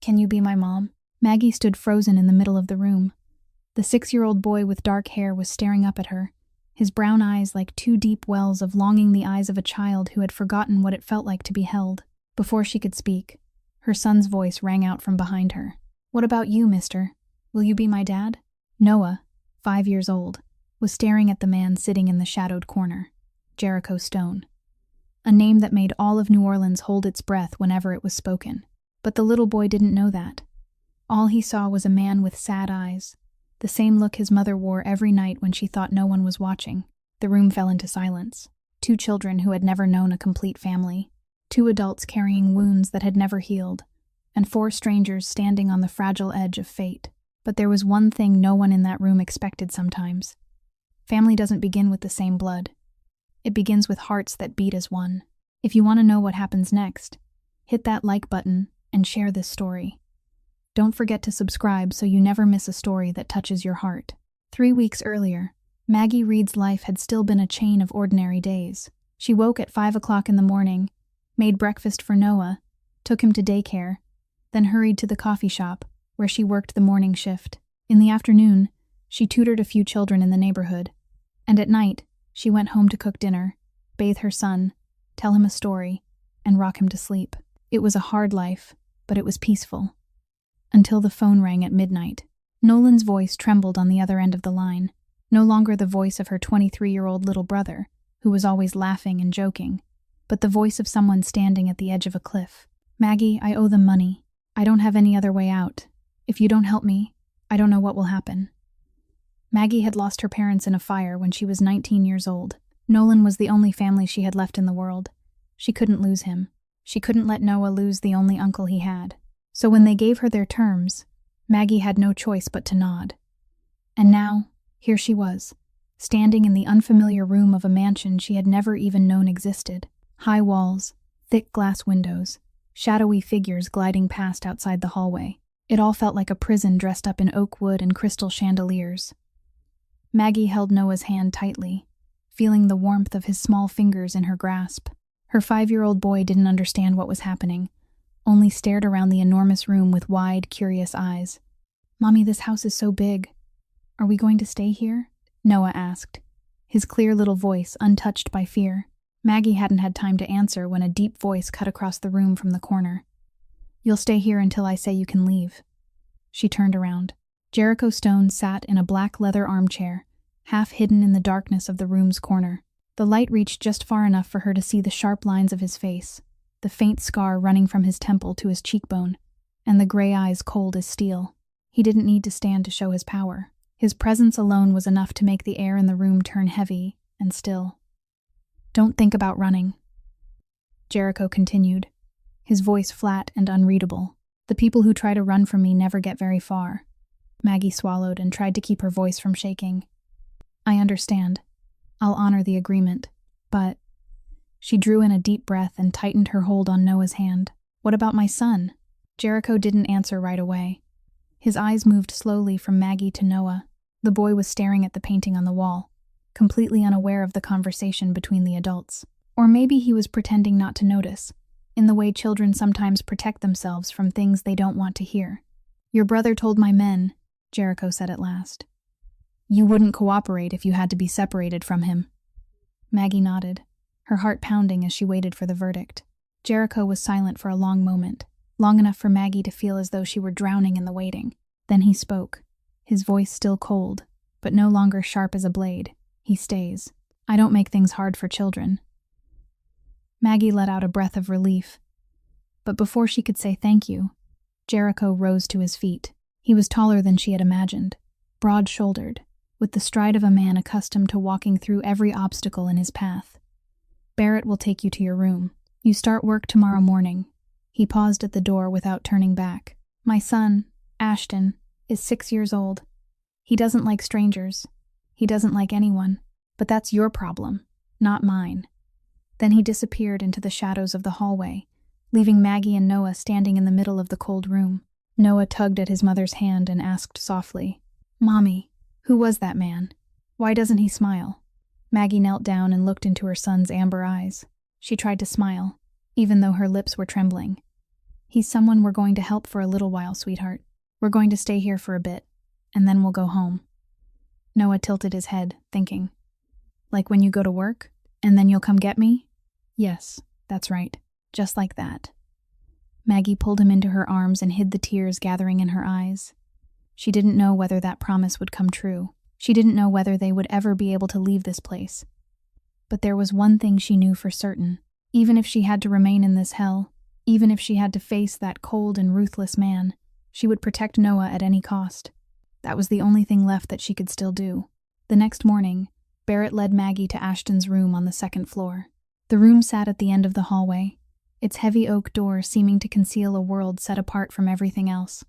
Can you be my mom?" Maggie stood frozen in the middle of the room. The 6-year-old boy with dark hair was staring up at her, his brown eyes like two deep wells of longing, the eyes of a child who had forgotten what it felt like to be held. Before she could speak, her son's voice rang out from behind her. "What about you, mister? Will you be my dad?" Noah, 5 years old, was staring at the man sitting in the shadowed corner, Jericho Stone, a name that made all of New Orleans hold its breath whenever it was spoken. But the little boy didn't know that. All he saw was a man with sad eyes, the same look his mother wore every night when she thought no one was watching. The room fell into silence. 2 children who had never known a complete family, 2 adults carrying wounds that had never healed, and 4 strangers standing on the fragile edge of fate. But there was one thing no one in that room expected sometimes. Family doesn't begin with the same blood. It begins with hearts that beat as one. If you want to know what happens next, hit that like button and share this story. Don't forget to subscribe so you never miss a story that touches your heart. 3 weeks earlier, Maggie Reed's life had still been a chain of ordinary days. She woke at 5 o'clock in the morning, made breakfast for Noah, took him to daycare, then hurried to the coffee shop, where she worked the morning shift. In the afternoon, she tutored a few children in the neighborhood. And at night, she went home to cook dinner, bathe her son, tell him a story, and rock him to sleep. It was a hard life, but it was peaceful. Until the phone rang at midnight. Nolan's voice trembled on the other end of the line, no longer the voice of her 23-year-old little brother, who was always laughing and joking, but the voice of someone standing at the edge of a cliff. "Maggie, I owe them money. I don't have any other way out. If you don't help me, I don't know what will happen." Maggie had lost her parents in a fire when she was 19 years old. Nolan was the only family she had left in the world. She couldn't lose him. She couldn't let Noah lose the only uncle he had. So when they gave her their terms, Maggie had no choice but to nod. And now, here she was, standing in the unfamiliar room of a mansion she had never even known existed. High walls, thick glass windows, shadowy figures gliding past outside the hallway. It all felt like a prison dressed up in oak wood and crystal chandeliers. Maggie held Noah's hand tightly, feeling the warmth of his small fingers in her grasp. Her 5-year-old boy didn't understand what was happening, only stared around the enormous room with wide, curious eyes. "Mommy, this house is so big. Are we going to stay here?" Noah asked, his clear little voice untouched by fear. Maggie hadn't had time to answer when a deep voice cut across the room from the corner. "You'll stay here until I say you can leave." She turned around. Jericho Stone sat in a black leather armchair, half hidden in the darkness of the room's corner. The light reached just far enough for her to see the sharp lines of his face, the faint scar running from his temple to his cheekbone, and the gray eyes cold as steel. He didn't need to stand to show his power. His presence alone was enough to make the air in the room turn heavy and still. "Don't think about running," Jericho continued, his voice flat and unreadable. "The people who try to run from me never get very far." Maggie swallowed and tried to keep her voice from shaking. "I understand. I'll honor the agreement, but..." She drew in a deep breath and tightened her hold on Noah's hand. "What about my son?" Jericho didn't answer right away. His eyes moved slowly from Maggie to Noah. The boy was staring at the painting on the wall, completely unaware of the conversation between the adults. Or maybe he was pretending not to notice, in the way children sometimes protect themselves from things they don't want to hear. "Your brother told my men," Jericho said at last. "You wouldn't cooperate if you had to be separated from him." Maggie nodded, her heart pounding as she waited for the verdict. Jericho was silent for a long moment, long enough for Maggie to feel as though she were drowning in the waiting. Then he spoke, his voice still cold, but no longer sharp as a blade. "He stays. I don't make things hard for children." Maggie let out a breath of relief. But before she could say thank you, Jericho rose to his feet. He was taller than she had imagined, broad-shouldered, with the stride of a man accustomed to walking through every obstacle in his path. "Barrett will take you to your room. You start work tomorrow morning." He paused at the door without turning back. "My son, Ashton, is 6 years old. He doesn't like strangers. He doesn't like anyone. But that's your problem, not mine." Then he disappeared into the shadows of the hallway, leaving Maggie and Noah standing in the middle of the cold room. Noah tugged at his mother's hand and asked softly, "Mommy, who was that man? Why doesn't he smile?" Maggie knelt down and looked into her son's amber eyes. She tried to smile, even though her lips were trembling. He's someone we're going to help for a little while, sweetheart. We're going to stay here for a bit, and then we'll go home. Noah tilted his head, thinking. Like when you go to work, and then you'll come get me? Yes, that's right. Just like that. Maggie pulled him into her arms and hid the tears gathering in her eyes. She didn't know whether that promise would come true. She didn't know whether they would ever be able to leave this place. But there was one thing she knew for certain. Even if she had to remain in this hell, even if she had to face that cold and ruthless man, she would protect Noah at any cost. That was the only thing left that she could still do. The next morning, Barrett led Maggie to Ashton's room on the second floor. The room sat at the end of the hallway, its heavy oak door seeming to conceal a world set apart from everything else.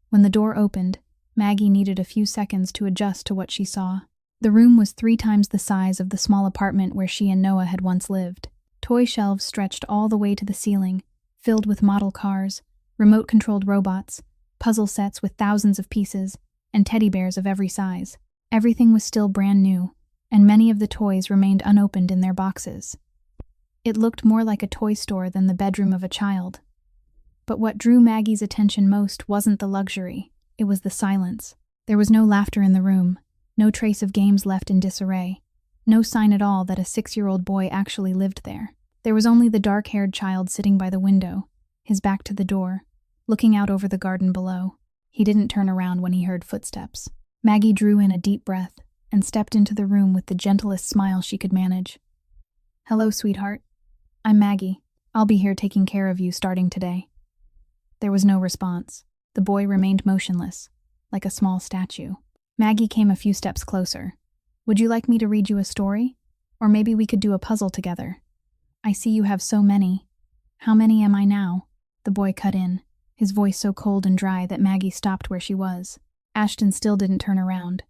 When the door opened, Maggie needed a few seconds to adjust to what she saw. The room was 3 times the size of the small apartment where she and Noah had once lived. Toy shelves stretched all the way to the ceiling, filled with model cars, remote-controlled robots, puzzle sets with thousands of pieces, and teddy bears of every size. Everything was still brand new, and many of the toys remained unopened in their boxes. It looked more like a toy store than the bedroom of a child. But what drew Maggie's attention most wasn't the luxury, it was the silence. There was no laughter in the room, no trace of games left in disarray, no sign at all that a 6-year-old boy actually lived there. There was only the dark-haired child sitting by the window, his back to the door, looking out over the garden below. He didn't turn around when he heard footsteps. Maggie drew in a deep breath and stepped into the room with the gentlest smile she could manage. "Hello, sweetheart. I'm Maggie. I'll be here taking care of you starting today." There was no response. The boy remained motionless, like a small statue. Maggie came a few steps closer. "Would you like me to read you a story? Or maybe we could do a puzzle together. I see you have so many. How many am I now?" The boy cut in, his voice so cold and dry that Maggie stopped where she was. Ashton still didn't turn around,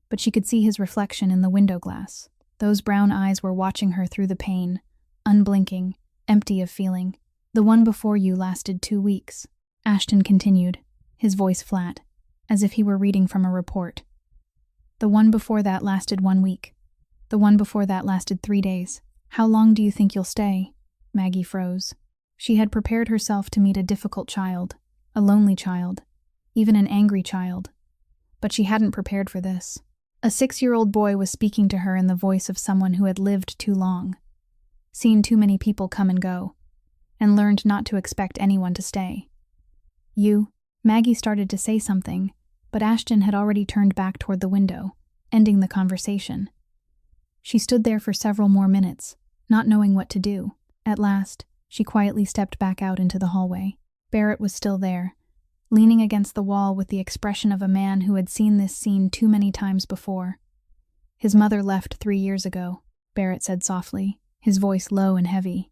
but she could see his reflection in the window glass. Those brown eyes were watching her through the pane, unblinking, empty of feeling. "The one before you lasted 2 weeks. Ashton continued, his voice flat, as if he were reading from a report. "The one before that lasted 1 week. The one before that lasted 3 days. How long do you think you'll stay?" Maggie froze. She had prepared herself to meet a difficult child, a lonely child, even an angry child. But she hadn't prepared for this. A 6-year-old boy was speaking to her in the voice of someone who had lived too long, seen too many people come and go, and learned not to expect anyone to stay. Maggie started to say something, but Ashton had already turned back toward the window, ending the conversation. She stood there for several more minutes, not knowing what to do. At last, she quietly stepped back out into the hallway. Barrett was still there, leaning against the wall with the expression of a man who had seen this scene too many times before. "His mother left 3 years ago," Barrett said softly, his voice low and heavy.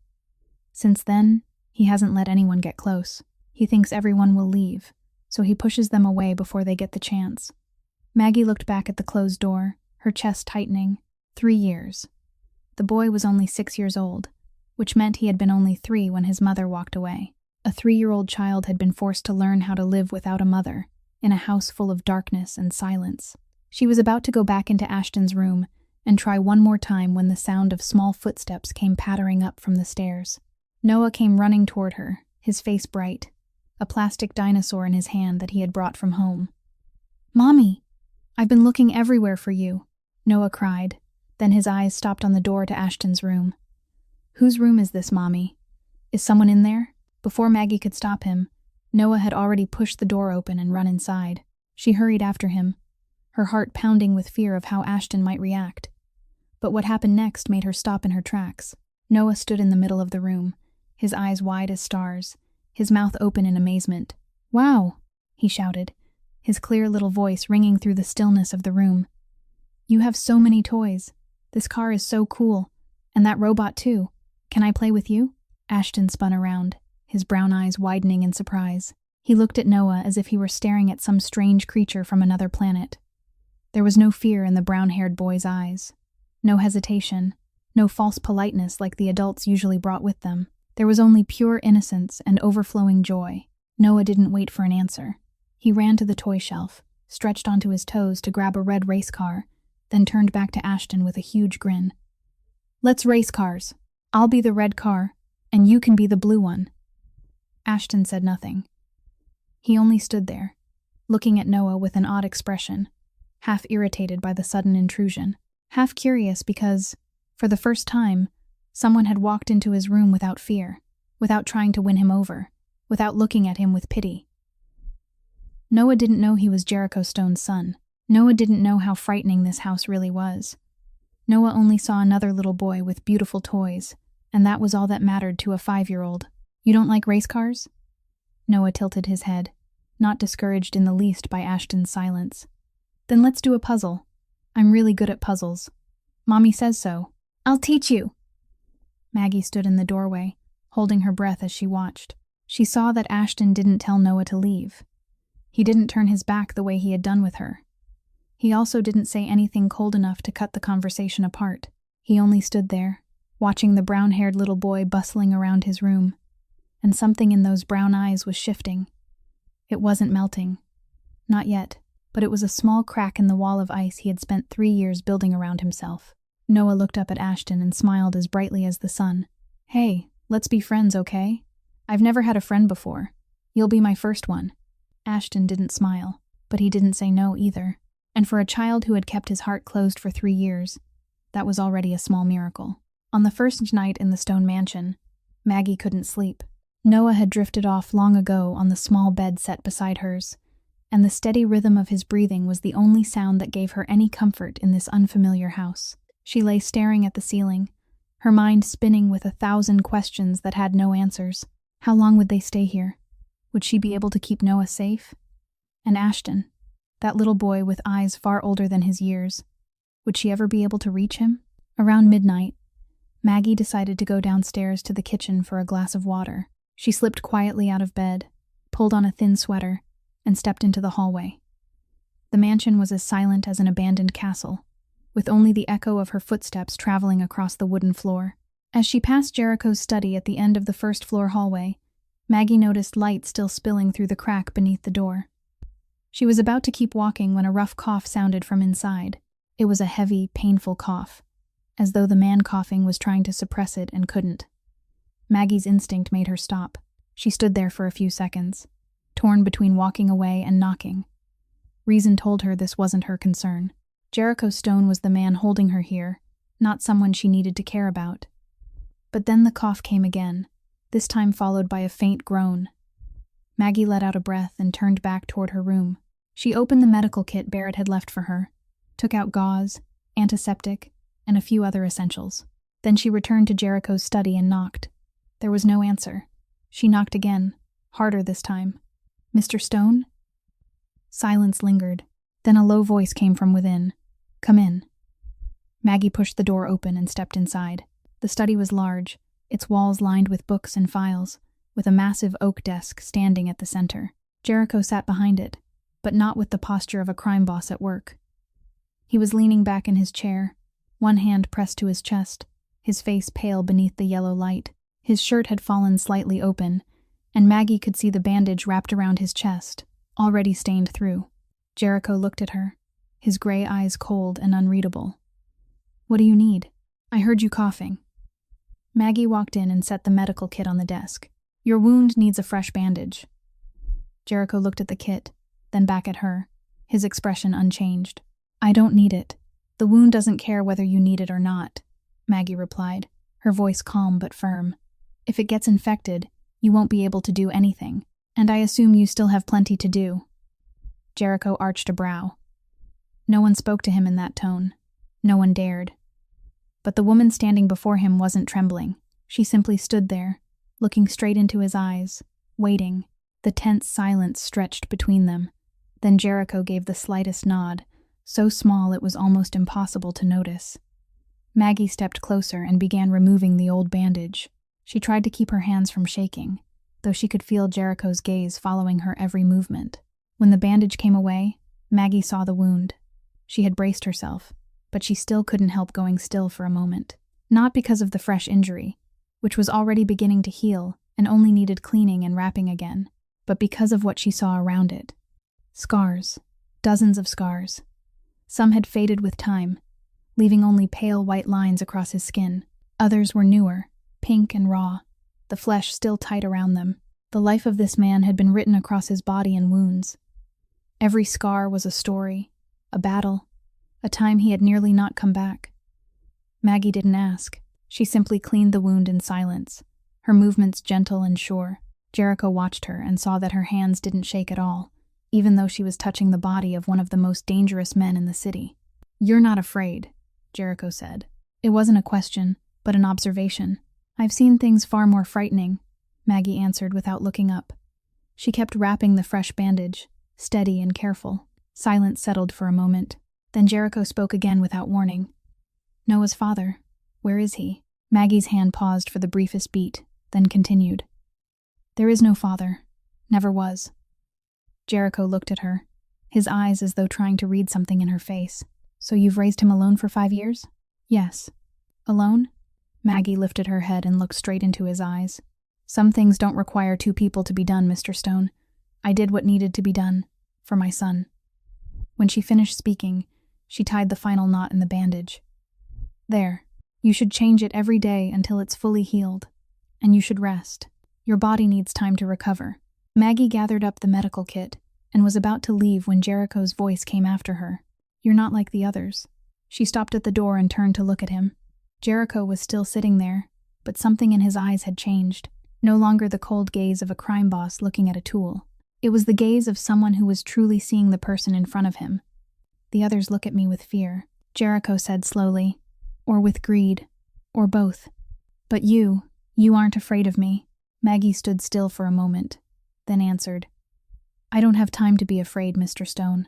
"Since then, he hasn't let anyone get close. He thinks everyone will leave, so he pushes them away before they get the chance." Maggie looked back at the closed door, her chest tightening. 3 years. The boy was only 6 years old, which meant he had been only 3 when his mother walked away. A 3-year-old child had been forced to learn how to live without a mother, in a house full of darkness and silence. She was about to go back into Ashton's room and try one more time when the sound of small footsteps came pattering up from the stairs. Noah came running toward her, his face bright, a plastic dinosaur in his hand that he had brought from home. "Mommy, I've been looking everywhere for you," Noah cried. Then his eyes stopped on the door to Ashton's room. "Whose room is this, Mommy? Is someone in there?" Before Maggie could stop him, Noah had already pushed the door open and run inside. She hurried after him, her heart pounding with fear of how Ashton might react. But what happened next made her stop in her tracks. Noah stood in the middle of the room, his eyes wide as stars, his mouth open in amazement. "Wow!" he shouted, his clear little voice ringing through the stillness of the room. "You have so many toys. This car is so cool. And that robot too. Can I play with you?" Ashton spun around, his brown eyes widening in surprise. He looked at Noah as if he were staring at some strange creature from another planet. There was no fear in the brown-haired boy's eyes. No hesitation, no false politeness like the adults usually brought with them. There was only pure innocence and overflowing joy. Noah didn't wait for an answer. He ran to the toy shelf, stretched onto his toes to grab a red race car, then turned back to Ashton with a huge grin. "Let's race cars. I'll be the red car, and you can be the blue one." Ashton said nothing. He only stood there, looking at Noah with an odd expression, half irritated by the sudden intrusion, half curious because, for the first time, someone had walked into his room without fear, without trying to win him over, without looking at him with pity. Noah didn't know he was Jericho Stone's son. Noah didn't know how frightening this house really was. Noah only saw another little boy with beautiful toys, and that was all that mattered to a 5-year-old. You don't like race cars? Noah tilted his head, not discouraged in the least by Ashton's silence. Then let's do a puzzle. I'm really good at puzzles. Mommy says so. I'll teach you. Maggie stood in the doorway, holding her breath as she watched. She saw that Ashton didn't tell Noah to leave. He didn't turn his back the way he had done with her. He also didn't say anything cold enough to cut the conversation apart. He only stood there, watching the brown-haired little boy bustling around his room. And something in those brown eyes was shifting. It wasn't melting. Not yet, but it was a small crack in the wall of ice he had spent 3 years building around himself. Noah looked up at Ashton and smiled as brightly as the sun. Hey, let's be friends, okay? I've never had a friend before. You'll be my first one. Ashton didn't smile, but he didn't say no either. And for a child who had kept his heart closed for 3 years, that was already a small miracle. On the first night in the Stone mansion, Maggie couldn't sleep. Noah had drifted off long ago on the small bed set beside hers, and the steady rhythm of his breathing was the only sound that gave her any comfort in this unfamiliar house. She lay staring at the ceiling, her mind spinning with 1,000 questions that had no answers. How long would they stay here? Would she be able to keep Noah safe? And Ashton, that little boy with eyes far older than his years, would she ever be able to reach him? Around midnight, Maggie decided to go downstairs to the kitchen for a glass of water. She slipped quietly out of bed, pulled on a thin sweater, and stepped into the hallway. The mansion was as silent as an abandoned castle, with only the echo of her footsteps traveling across the wooden floor. As she passed Jericho's study at the end of the first-floor hallway, Maggie noticed light still spilling through the crack beneath the door. She was about to keep walking when a rough cough sounded from inside. It was a heavy, painful cough, as though the man coughing was trying to suppress it and couldn't. Maggie's instinct made her stop. She stood there for a few seconds, torn between walking away and knocking. Reason told her this wasn't her concern. Jericho Stone was the man holding her here, not someone she needed to care about. But then the cough came again, this time followed by a faint groan. Maggie let out a breath and turned back toward her room. She opened the medical kit Barrett had left for her, took out gauze, antiseptic, and a few other essentials. Then she returned to Jericho's study and knocked. There was no answer. She knocked again, harder this time. Mr. Stone? Silence lingered. Then a low voice came from within. Come in. Maggie pushed the door open and stepped inside. The study was large, its walls lined with books and files, with a massive oak desk standing at the center. Jericho sat behind it, but not with the posture of a crime boss at work. He was leaning back in his chair, one hand pressed to his chest, his face pale beneath the yellow light. His shirt had fallen slightly open, and Maggie could see the bandage wrapped around his chest, already stained through. Jericho looked at her, his gray eyes cold and unreadable. What do you need? I heard you coughing. Maggie walked in and set the medical kit on the desk. Your wound needs a fresh bandage. Jericho looked at the kit, then back at her, his expression unchanged. I don't need it. The wound doesn't care whether you need it or not, Maggie replied, her voice calm but firm. If it gets infected, you won't be able to do anything, and I assume you still have plenty to do. Jericho arched a brow. No one spoke to him in that tone. No one dared. But the woman standing before him wasn't trembling. She simply stood there, looking straight into his eyes, waiting. The tense silence stretched between them. Then Jericho gave the slightest nod, so small it was almost impossible to notice. Maggie stepped closer and began removing the old bandage. She tried to keep her hands from shaking, though she could feel Jericho's gaze following her every movement. When the bandage came away, Maggie saw the wound. She had braced herself, but she still couldn't help going still for a moment. Not because of the fresh injury, which was already beginning to heal and only needed cleaning and wrapping again, but because of what she saw around it. Scars. Dozens of scars. Some had faded with time, leaving only pale white lines across his skin. Others were newer, pink and raw, the flesh still tight around them. The life of this man had been written across his body in wounds. Every scar was a story, a battle, a time he had nearly not come back. Maggie didn't ask. She simply cleaned the wound in silence, her movements gentle and sure. Jericho watched her and saw that her hands didn't shake at all, even though she was touching the body of one of the most dangerous men in the city. "You're not afraid," Jericho said. It wasn't a question, but an observation. "I've seen things far more frightening," Maggie answered without looking up. She kept wrapping the fresh bandage, steady and careful. Silence settled for a moment. Then Jericho spoke again without warning. "Noah's father, where is he?" Maggie's hand paused for the briefest beat, then continued. "There is no father. Never was." Jericho looked at her, his eyes as though trying to read something in her face. "So you've raised him alone for 5 years?" "Yes." "Alone?" Maggie lifted her head and looked straight into his eyes. "Some things don't require 2 people to be done, Mr. Stone. I did what needed to be done, for my son." When she finished speaking, she tied the final knot in the bandage. "There. You should change it every day until it's fully healed. And you should rest. Your body needs time to recover." Maggie gathered up the medical kit and was about to leave when Jericho's voice came after her. "You're not like the others." She stopped at the door and turned to look at him. Jericho was still sitting there, but something in his eyes had changed. No longer the cold gaze of a crime boss looking at a tool. It was the gaze of someone who was truly seeing the person in front of him. "The others look at me with fear," Jericho said slowly. "Or with greed. Or both. But you aren't afraid of me." Maggie stood still for a moment, then answered, "I don't have time to be afraid, Mr. Stone.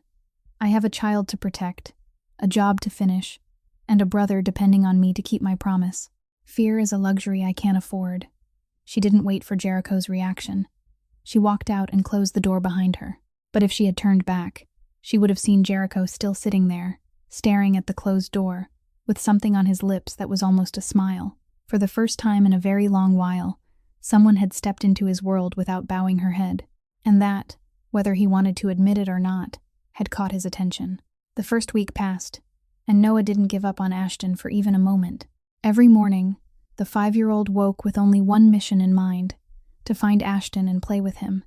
I have a child to protect, a job to finish, and a brother depending on me to keep my promise. Fear is a luxury I can't afford." She didn't wait for Jericho's reaction. She walked out and closed the door behind her. But if she had turned back, she would have seen Jericho still sitting there, staring at the closed door, with something on his lips that was almost a smile. For the first time in a very long while, someone had stepped into his world without bowing her head. And that, whether he wanted to admit it or not, had caught his attention. The first week passed, and Noah didn't give up on Ashton for even a moment. Every morning, the 5-year-old woke with only one mission in mind: to find Ashton and play with him.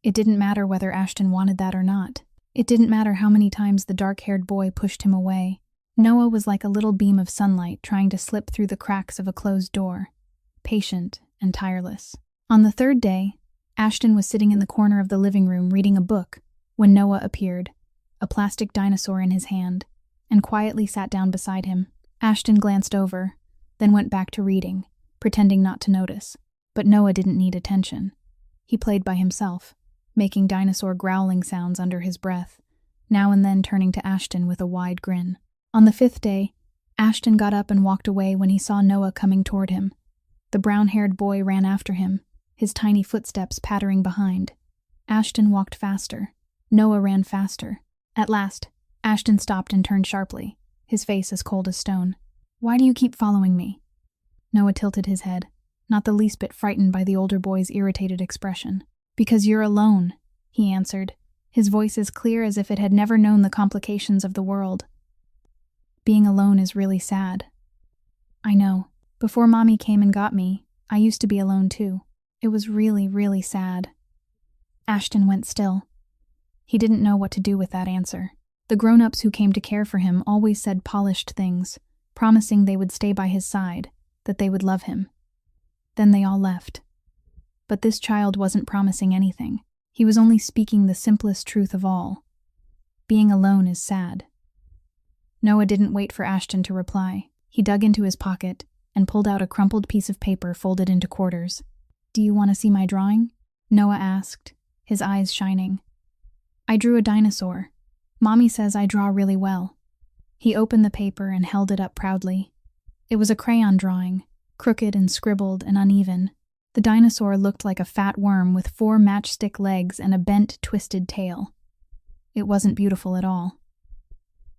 It didn't matter whether Ashton wanted that or not. It didn't matter how many times the dark-haired boy pushed him away. Noah was like a little beam of sunlight trying to slip through the cracks of a closed door, patient and tireless. On the 3rd day, Ashton was sitting in the corner of the living room reading a book when Noah appeared, a plastic dinosaur in his hand, and quietly sat down beside him. Ashton glanced over, then went back to reading, pretending not to notice. But Noah didn't need attention. He played by himself, making dinosaur growling sounds under his breath, now and then turning to Ashton with a wide grin. On the 5th day, Ashton got up and walked away when he saw Noah coming toward him. The brown-haired boy ran after him, his tiny footsteps pattering behind. Ashton walked faster. Noah ran faster. At last, Ashton stopped and turned sharply, his face as cold as stone. "Why do you keep following me?" Noah tilted his head, not the least bit frightened by the older boy's irritated expression. "Because you're alone," he answered, his voice as clear as if it had never known the complications of the world. "Being alone is really sad." "I know. Before Mommy came and got me, I used to be alone too. It was really, really sad." Ashton went still. He didn't know what to do with that answer. The grown-ups who came to care for him always said polished things, promising they would stay by his side, that they would love him. Then they all left. But this child wasn't promising anything. He was only speaking the simplest truth of all. Being alone is sad. Noah didn't wait for Ashton to reply. He dug into his pocket and pulled out a crumpled piece of paper folded into quarters. "Do you want to see my drawing?" Noah asked, his eyes shining. "I drew a dinosaur. Mommy says I draw really well." He opened the paper and held it up proudly. It was a crayon drawing, crooked and scribbled and uneven. The dinosaur looked like a fat worm with 4 matchstick legs and a bent, twisted tail. It wasn't beautiful at all.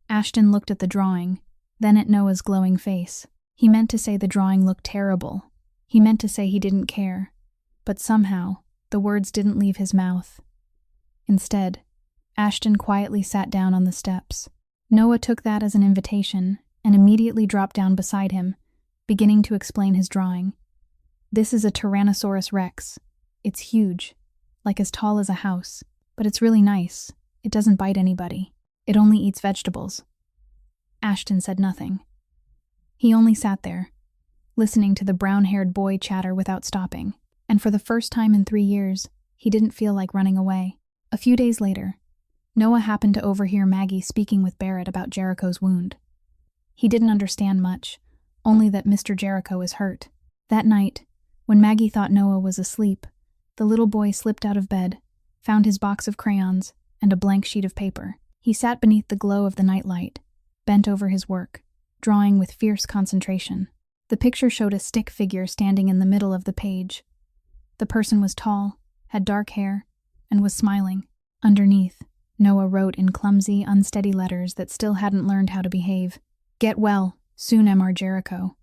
Ashton looked at the drawing, then at Noah's glowing face. He meant to say the drawing looked terrible. He meant to say he didn't care. But somehow, the words didn't leave his mouth. Instead, Ashton quietly sat down on the steps. Noah took that as an invitation and immediately dropped down beside him, beginning to explain his drawing. "This is a Tyrannosaurus Rex. It's huge, like as tall as a house, but it's really nice. It doesn't bite anybody. It only eats vegetables. Ashton said nothing. He only sat there, listening to the brown-haired boy chatter without stopping, and for the first time in 3 years, he didn't feel like running away. A few days later, Noah happened to overhear Maggie speaking with Barrett about Jericho's wound. He didn't understand much, only that Mr. Jericho is hurt. That night, when Maggie thought Noah was asleep, the little boy slipped out of bed, found his box of crayons, and a blank sheet of paper. He sat beneath the glow of the nightlight, bent over his work, drawing with fierce concentration. The picture showed a stick figure standing in the middle of the page. The person was tall, had dark hair, and was smiling. Underneath, Noah wrote in clumsy, unsteady letters that still hadn't learned how to behave. "Get well, soon, Mr. Jericho."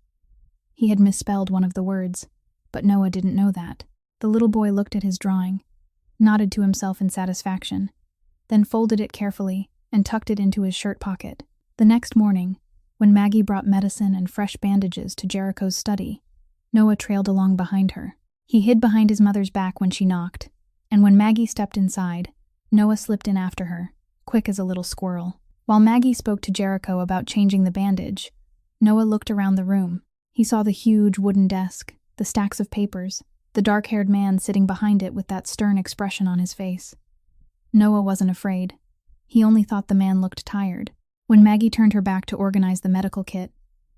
He had misspelled one of the words, but Noah didn't know that. The little boy looked at his drawing, nodded to himself in satisfaction, then folded it carefully and tucked it into his shirt pocket. The next morning, when Maggie brought medicine and fresh bandages to Jericho's study, Noah trailed along behind her. He hid behind his mother's back when she knocked, and when Maggie stepped inside, Noah slipped in after her, quick as a little squirrel. While Maggie spoke to Jericho about changing the bandage, Noah looked around the room. He saw the huge wooden desk, the stacks of papers, the dark-haired man sitting behind it with that stern expression on his face. Noah wasn't afraid. He only thought the man looked tired. When Maggie turned her back to organize the medical kit,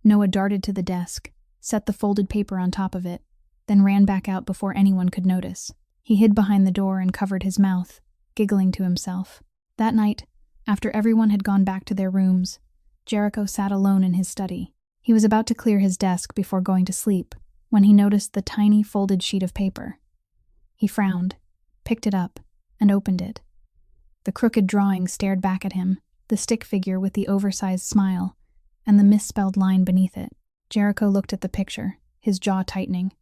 Noah darted to the desk, set the folded paper on top of it, then ran back out before anyone could notice. He hid behind the door and covered his mouth, giggling to himself. That night, after everyone had gone back to their rooms, Jericho sat alone in his study. He was about to clear his desk before going to sleep when he noticed the tiny folded sheet of paper. He frowned, picked it up, and opened it. The crooked drawing stared back at him, the stick figure with the oversized smile, and the misspelled line beneath it. Jericho looked at the picture, his jaw tightening.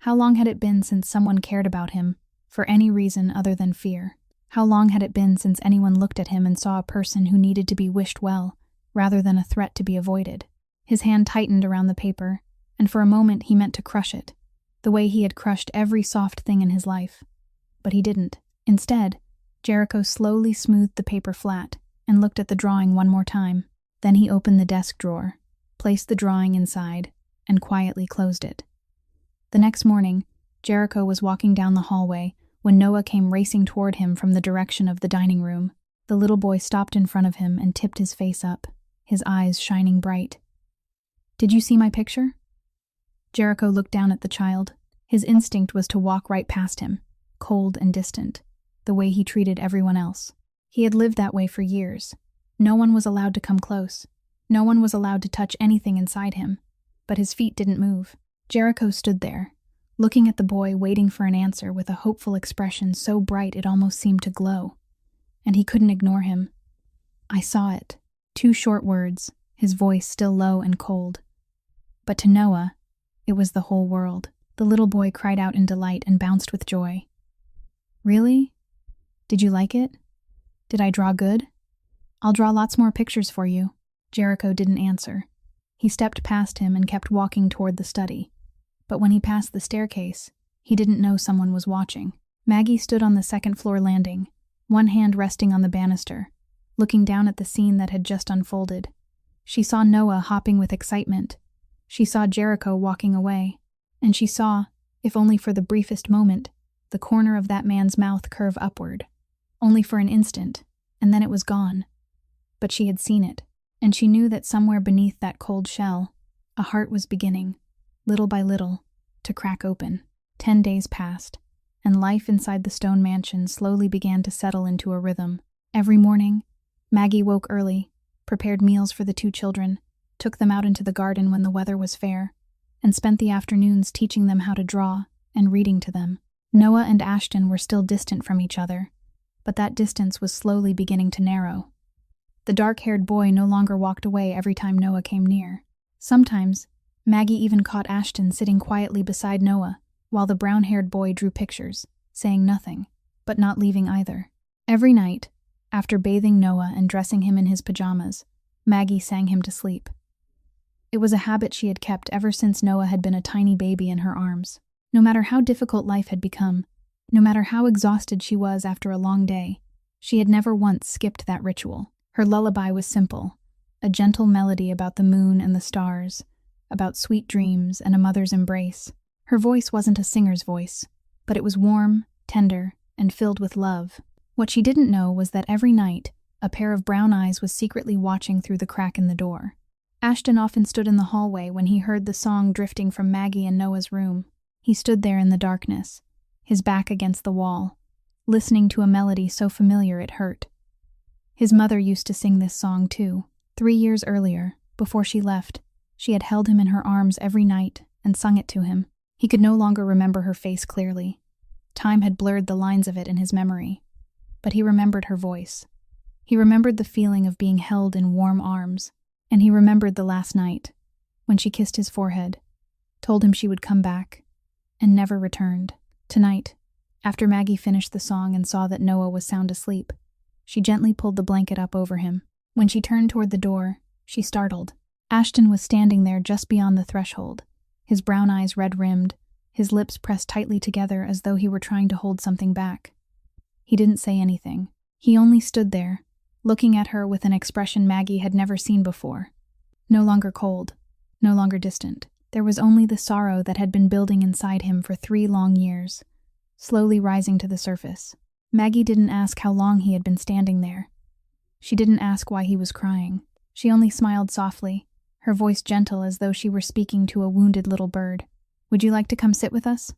How long had it been since someone cared about him, for any reason other than fear? How long had it been since anyone looked at him and saw a person who needed to be wished well, rather than a threat to be avoided? His hand tightened around the paper, and for a moment he meant to crush it, the way he had crushed every soft thing in his life. But he didn't. Instead, Jericho slowly smoothed the paper flat and looked at the drawing one more time. Then he opened the desk drawer, placed the drawing inside, and quietly closed it. The next morning, Jericho was walking down the hallway when Noah came racing toward him from the direction of the dining room. The little boy stopped in front of him and tipped his face up, his eyes shining bright. "Did you see my picture?" Jericho looked down at the child. His instinct was to walk right past him, cold and distant, the way he treated everyone else. He had lived that way for years. No one was allowed to come close. No one was allowed to touch anything inside him, but his feet didn't move. Jericho stood there, looking at the boy, waiting for an answer with a hopeful expression so bright it almost seemed to glow. And he couldn't ignore him. "I saw it." 2 short words, his voice still low and cold. But to Noah, it was the whole world. The little boy cried out in delight and bounced with joy. "Really? Did you like it? Did I draw good? I'll draw lots more pictures for you." Jericho didn't answer. He stepped past him and kept walking toward the study. But when he passed the staircase, he didn't know someone was watching. Maggie stood on the second-floor landing, one hand resting on the banister, looking down at the scene that had just unfolded. She saw Noah hopping with excitement. She saw Jericho walking away. And she saw, if only for the briefest moment, the corner of that man's mouth curve upward. Only for an instant, and then it was gone. But she had seen it, and she knew that somewhere beneath that cold shell, a heart was beginning, little by little, to crack open. 10 days passed, and life inside the stone mansion slowly began to settle into a rhythm. Every morning, Maggie woke early, prepared meals for the 2 children, took them out into the garden when the weather was fair, and spent the afternoons teaching them how to draw and reading to them. Noah and Ashton were still distant from each other, but that distance was slowly beginning to narrow. The dark-haired boy no longer walked away every time Noah came near. Sometimes, Maggie even caught Ashton sitting quietly beside Noah while the brown-haired boy drew pictures, saying nothing, but not leaving either. Every night, after bathing Noah and dressing him in his pajamas, Maggie sang him to sleep. It was a habit she had kept ever since Noah had been a tiny baby in her arms. No matter how difficult life had become, no matter how exhausted she was after a long day, she had never once skipped that ritual. Her lullaby was simple, a gentle melody about the moon and the stars, about sweet dreams and a mother's embrace. Her voice wasn't a singer's voice, but it was warm, tender, and filled with love. What she didn't know was that every night, a pair of brown eyes was secretly watching through the crack in the door. Ashton often stood in the hallway when he heard the song drifting from Maggie and Noah's room. He stood there in the darkness, his back against the wall, listening to a melody so familiar it hurt. His mother used to sing this song too. 3 years earlier, before she left, she had held him in her arms every night and sung it to him. He could no longer remember her face clearly. Time had blurred the lines of it in his memory. But he remembered her voice. He remembered the feeling of being held in warm arms. And he remembered the last night, when she kissed his forehead, told him she would come back, and never returned. Tonight, after Maggie finished the song and saw that Noah was sound asleep, she gently pulled the blanket up over him. When she turned toward the door, she startled. Ashton was standing there just beyond the threshold, his brown eyes red-rimmed, his lips pressed tightly together as though he were trying to hold something back. He didn't say anything. He only stood there, looking at her with an expression Maggie had never seen before. No longer cold, no longer distant. There was only the sorrow that had been building inside him for 3 long years, slowly rising to the surface. Maggie didn't ask how long he had been standing there. She didn't ask why he was crying. She only smiled softly, her voice gentle as though she were speaking to a wounded little bird. "Would you like to come sit with us?"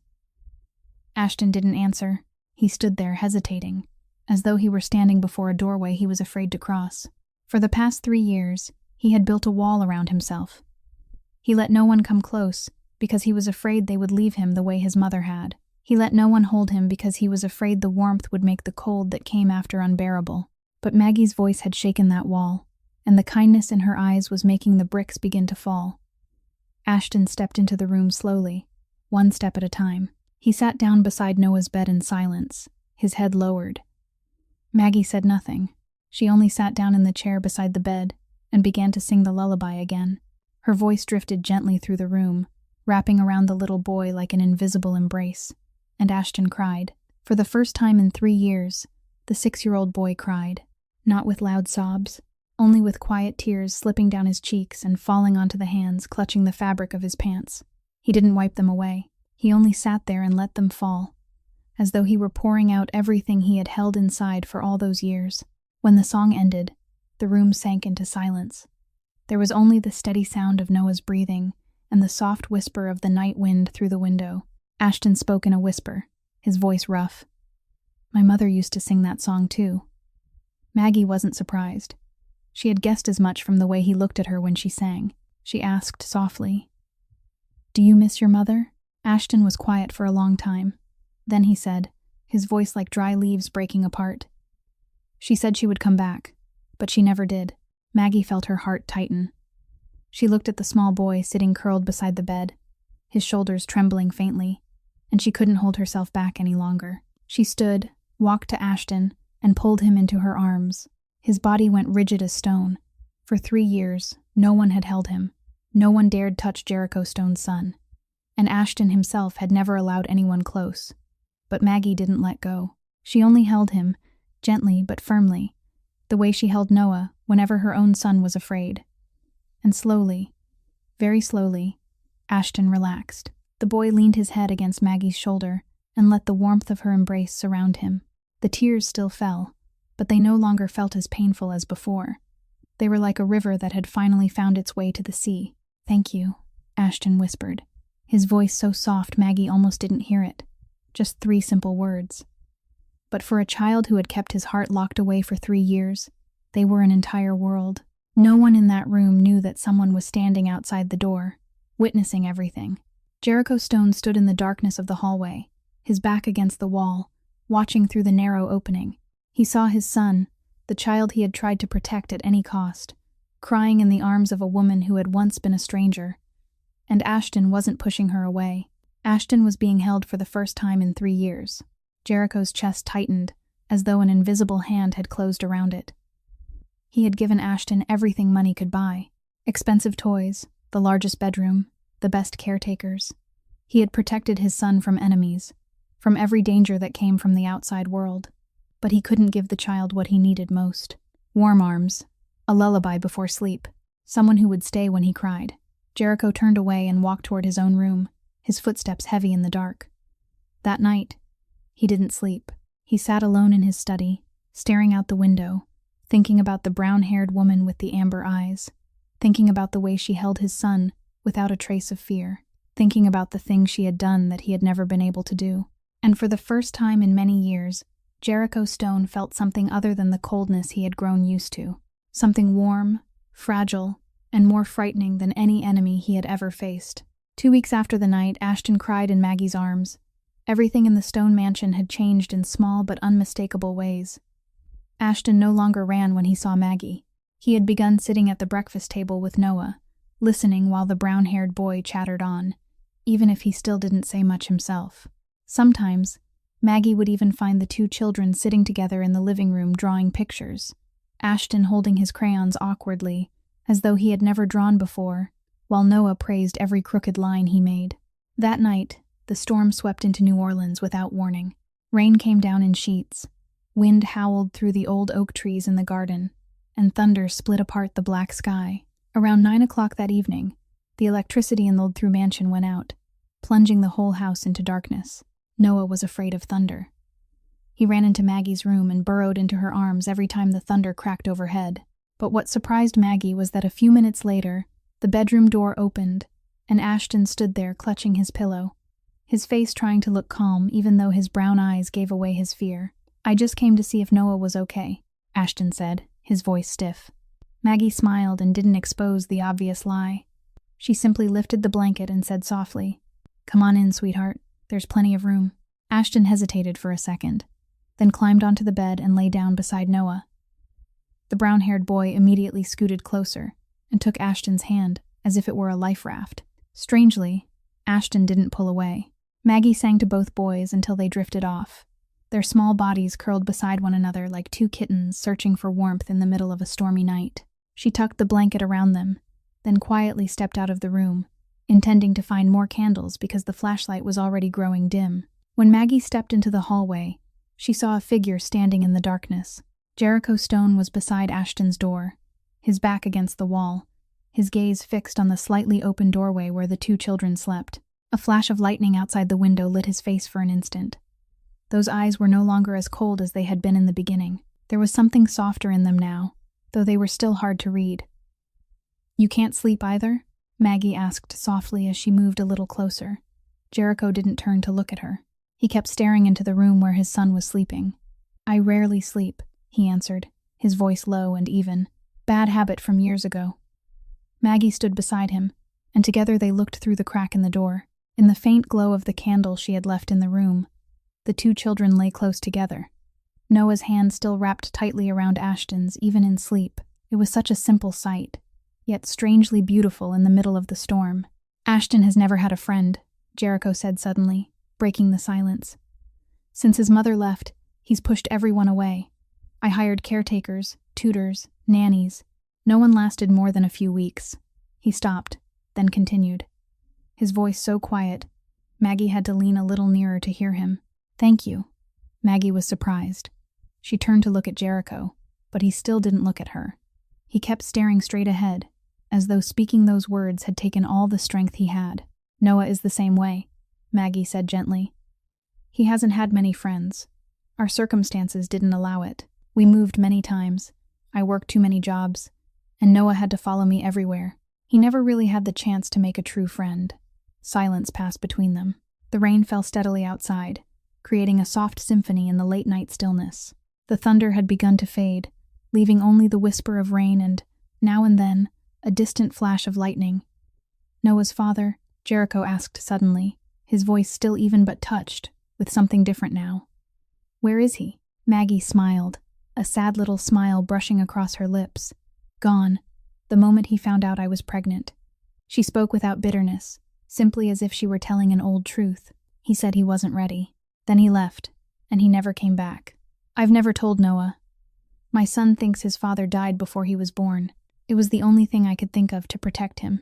Ashton didn't answer. He stood there, hesitating, as though he were standing before a doorway he was afraid to cross. For the past 3 years, he had built a wall around himself. He let no one come close, because he was afraid they would leave him the way his mother had. He let no one hold him because he was afraid the warmth would make the cold that came after unbearable. But Maggie's voice had shaken that wall, and the kindness in her eyes was making the bricks begin to fall. Ashton stepped into the room slowly, 1 step at a time. He sat down beside Noah's bed in silence, his head lowered. Maggie said nothing. She only sat down in the chair beside the bed and began to sing the lullaby again. Her voice drifted gently through the room, wrapping around the little boy like an invisible embrace, and Ashton cried. For the first time in 3 years, the 6-year-old boy cried, not with loud sobs, only with quiet tears slipping down his cheeks and falling onto the hands clutching the fabric of his pants. He didn't wipe them away. He only sat there and let them fall, as though he were pouring out everything he had held inside for all those years. When the song ended, the room sank into silence. There was only the steady sound of Noah's breathing and the soft whisper of the night wind through the window. Ashton spoke in a whisper, his voice rough. "My mother used to sing that song too." Maggie wasn't surprised. She had guessed as much from the way he looked at her when she sang. She asked softly, "Do you miss your mother?" Ashton was quiet for a long time. Then he said, his voice like dry leaves breaking apart, "She said she would come back, but she never did." Maggie felt her heart tighten. She looked at the small boy sitting curled beside the bed, his shoulders trembling faintly, and she couldn't hold herself back any longer. She stood, walked to Ashton, and pulled him into her arms. His body went rigid as stone. For 3 years, no one had held him. No one dared touch Jericho Stone's son. And Ashton himself had never allowed anyone close. But Maggie didn't let go. She only held him, gently but firmly, the way she held Noah whenever her own son was afraid. And slowly, very slowly, Ashton relaxed. The boy leaned his head against Maggie's shoulder and let the warmth of her embrace surround him. The tears still fell, but they no longer felt as painful as before. They were like a river that had finally found its way to the sea. "Thank you," Ashton whispered, his voice so soft Maggie almost didn't hear it. Just 3 simple words. But for a child who had kept his heart locked away for 3 years, they were an entire world. No one in that room knew that someone was standing outside the door, witnessing everything. Jericho Stone stood in the darkness of the hallway, his back against the wall, watching through the narrow opening. He saw his son, the child he had tried to protect at any cost, crying in the arms of a woman who had once been a stranger. And Ashton wasn't pushing her away. Ashton was being held for the first time in 3 years. Jericho's chest tightened, as though an invisible hand had closed around it. He had given Ashton everything money could buy. Expensive toys, the largest bedroom, the best caretakers. He had protected his son from enemies, from every danger that came from the outside world. But he couldn't give the child what he needed most. Warm arms, a lullaby before sleep, someone who would stay when he cried. Jericho turned away and walked toward his own room, his footsteps heavy in the dark. That night, he didn't sleep. He sat alone in his study, staring out the window, thinking about the brown-haired woman with the amber eyes, thinking about the way she held his son without a trace of fear, thinking about the things she had done that he had never been able to do. And for the first time in many years, Jericho Stone felt something other than the coldness he had grown used to, something warm, fragile, and more frightening than any enemy he had ever faced. 2 weeks after the night, Ashton cried in Maggie's arms. Everything in the Stone mansion had changed in small but unmistakable ways. Ashton no longer ran when he saw Maggie. He had begun sitting at the breakfast table with Noah, listening while the brown-haired boy chattered on, even if he still didn't say much himself. Sometimes, Maggie would even find the two children sitting together in the living room drawing pictures, Ashton holding his crayons awkwardly, as though he had never drawn before, while Noah praised every crooked line he made. That night, the storm swept into New Orleans without warning. Rain came down in sheets, wind howled through the old oak trees in the garden, and thunder split apart the black sky. Around 9 o'clock that evening, the electricity in the Old-Through mansion went out, plunging the whole house into darkness. Noah was afraid of thunder. He ran into Maggie's room and burrowed into her arms every time the thunder cracked overhead. But what surprised Maggie was that a few minutes later, the bedroom door opened, and Ashton stood there clutching his pillow, his face trying to look calm even though his brown eyes gave away his fear. "I just came to see if Noah was okay," Ashton said, his voice stiff. Maggie smiled and didn't expose the obvious lie. She simply lifted the blanket and said softly, "Come on in, sweetheart. There's plenty of room." Ashton hesitated for a second, then climbed onto the bed and lay down beside Noah. The brown-haired boy immediately scooted closer and took Ashton's hand as if it were a life raft. Strangely, Ashton didn't pull away. Maggie sang to both boys until they drifted off, their small bodies curled beside one another like two kittens searching for warmth in the middle of a stormy night. She tucked the blanket around them, then quietly stepped out of the room, intending to find more candles because the flashlight was already growing dim. When Maggie stepped into the hallway, she saw a figure standing in the darkness. Jericho Stone was beside Ashton's door, his back against the wall, his gaze fixed on the slightly open doorway where the two children slept. A flash of lightning outside the window lit his face for an instant. Those eyes were no longer as cold as they had been in the beginning. There was something softer in them now, though they were still hard to read. "You can't sleep either?" Maggie asked softly as she moved a little closer. Jericho didn't turn to look at her. He kept staring into the room where his son was sleeping. "I rarely sleep," he answered, his voice low and even. "Bad habit from years ago." Maggie stood beside him, and together they looked through the crack in the door. In the faint glow of the candle she had left in the room, the two children lay close together. Noah's hand still wrapped tightly around Ashton's, even in sleep. It was such a simple sight, yet strangely beautiful in the middle of the storm. "Ashton has never had a friend," Jericho said suddenly, breaking the silence. "Since his mother left, he's pushed everyone away. I hired caretakers, tutors, nannies. No one lasted more than a few weeks." He stopped, then continued, his voice so quiet, Maggie had to lean a little nearer to hear him. "Thank you." Maggie was surprised. She turned to look at Jericho, but he still didn't look at her. He kept staring straight ahead, as though speaking those words had taken all the strength he had. "Noah is the same way," Maggie said gently. "He hasn't had many friends. Our circumstances didn't allow it. We moved many times. I worked too many jobs, and Noah had to follow me everywhere. He never really had the chance to make a true friend." Silence passed between them. The rain fell steadily outside, creating a soft symphony in the late-night stillness. The thunder had begun to fade, leaving only the whisper of rain and, now and then, a distant flash of lightning. "Noah's father?" Jericho asked suddenly, his voice still even but touched, with something different now. "Where is he?" Maggie smiled, a sad little smile brushing across her lips. "Gone, the moment he found out I was pregnant." She spoke without bitterness, simply as if she were telling an old truth. "He said he wasn't ready. Then he left, and he never came back. I've never told Noah. My son thinks his father died before he was born. It was the only thing I could think of to protect him."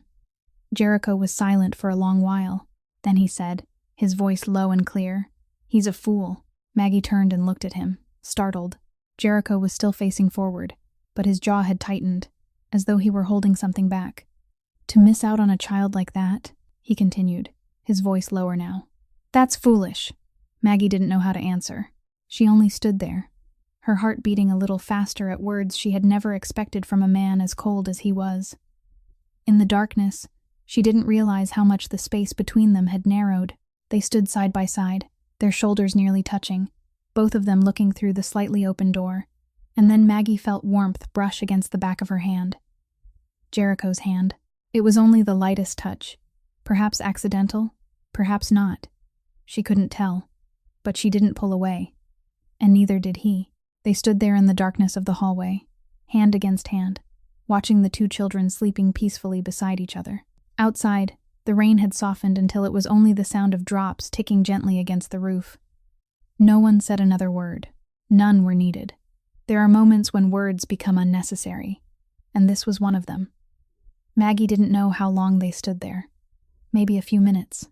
Jericho was silent for a long while. Then he said, his voice low and clear. "He's a fool." Maggie turned and looked at him, startled. Jericho was still facing forward, but his jaw had tightened, as though he were holding something back. "To miss out on a child like that," he continued, his voice lower now. "That's foolish." Maggie didn't know how to answer. She only stood there, her heart beating a little faster at words she had never expected from a man as cold as he was. In the darkness, she didn't realize how much the space between them had narrowed. They stood side by side, their shoulders nearly touching, both of them looking through the slightly open door, and then Maggie felt warmth brush against the back of her hand. Jericho's hand. It was only the lightest touch, perhaps accidental, perhaps not. She couldn't tell, but she didn't pull away, and neither did he. They stood there in the darkness of the hallway, hand against hand, watching the two children sleeping peacefully beside each other. Outside, the rain had softened until it was only the sound of drops ticking gently against the roof. No one said another word. None were needed. There are moments when words become unnecessary, and this was one of them. Maggie didn't know how long they stood there. Maybe a few minutes,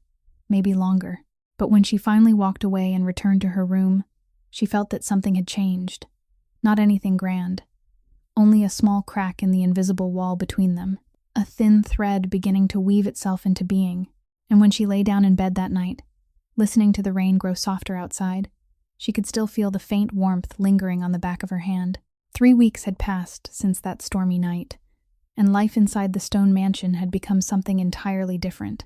maybe longer. But when she finally walked away and returned to her room, she felt that something had changed. Not anything grand. Only a small crack in the invisible wall between them. A thin thread beginning to weave itself into being. And when she lay down in bed that night, listening to the rain grow softer outside, she could still feel the faint warmth lingering on the back of her hand. 3 weeks had passed since that stormy night, and life inside the Stone mansion had become something entirely different.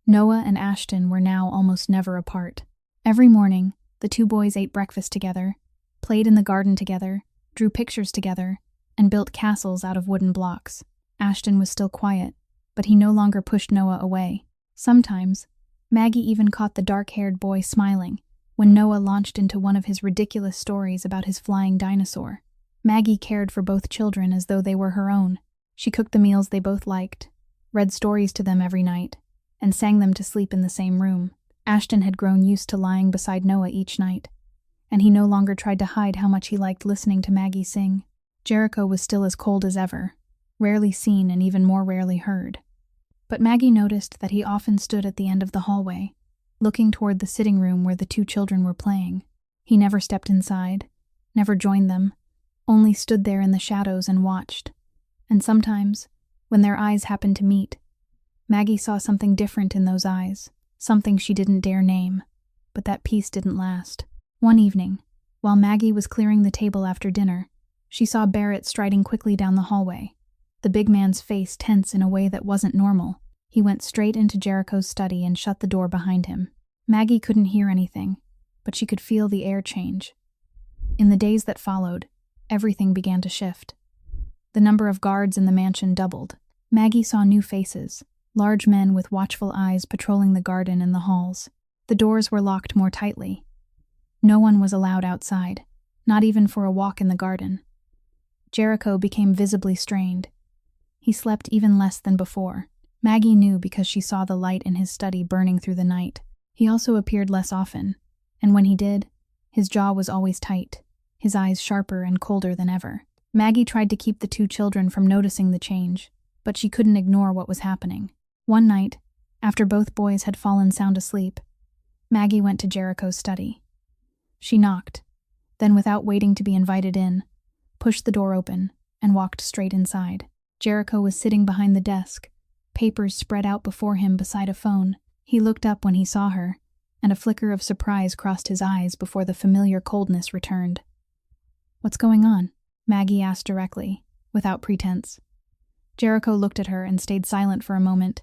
Noah and Ashton were now almost never apart. Every morning, the two boys ate breakfast together, played in the garden together, drew pictures together, and built castles out of wooden blocks. Ashton was still quiet, but he no longer pushed Noah away. Sometimes, Maggie even caught the dark-haired boy smiling when Noah launched into one of his ridiculous stories about his flying dinosaur. Maggie cared for both children as though they were her own. She cooked the meals they both liked, read stories to them every night, and sang them to sleep in the same room. Ashton had grown used to lying beside Noah each night, and he no longer tried to hide how much he liked listening to Maggie sing. Jericho was still as cold as ever, rarely seen and even more rarely heard. But Maggie noticed that he often stood at the end of the hallway, looking toward the sitting room where the two children were playing. He never stepped inside, never joined them, only stood there in the shadows and watched. And sometimes, when their eyes happened to meet, Maggie saw something different in those eyes, something she didn't dare name, but that peace didn't last. One evening, while Maggie was clearing the table after dinner, she saw Barrett striding quickly down the hallway, the big man's face tense in a way that wasn't normal. He went straight into Jericho's study and shut the door behind him. Maggie couldn't hear anything, but she could feel the air change. In the days that followed, everything began to shift. The number of guards in the mansion doubled. Maggie saw new faces, large men with watchful eyes patrolling the garden and the halls. The doors were locked more tightly. No one was allowed outside, not even for a walk in the garden. Jericho became visibly strained. He slept even less than before. Maggie knew because she saw the light in his study burning through the night. He also appeared less often, and when he did, his jaw was always tight, his eyes sharper and colder than ever. Maggie tried to keep the two children from noticing the change, but she couldn't ignore what was happening. One night, after both boys had fallen sound asleep, Maggie went to Jericho's study. She knocked, then without waiting to be invited in, pushed the door open and walked straight inside. Jericho was sitting behind the desk, papers spread out before him beside a phone. He looked up when he saw her, and a flicker of surprise crossed his eyes before the familiar coldness returned. "What's going on?" Maggie asked directly, without pretense. Jericho looked at her and stayed silent for a moment.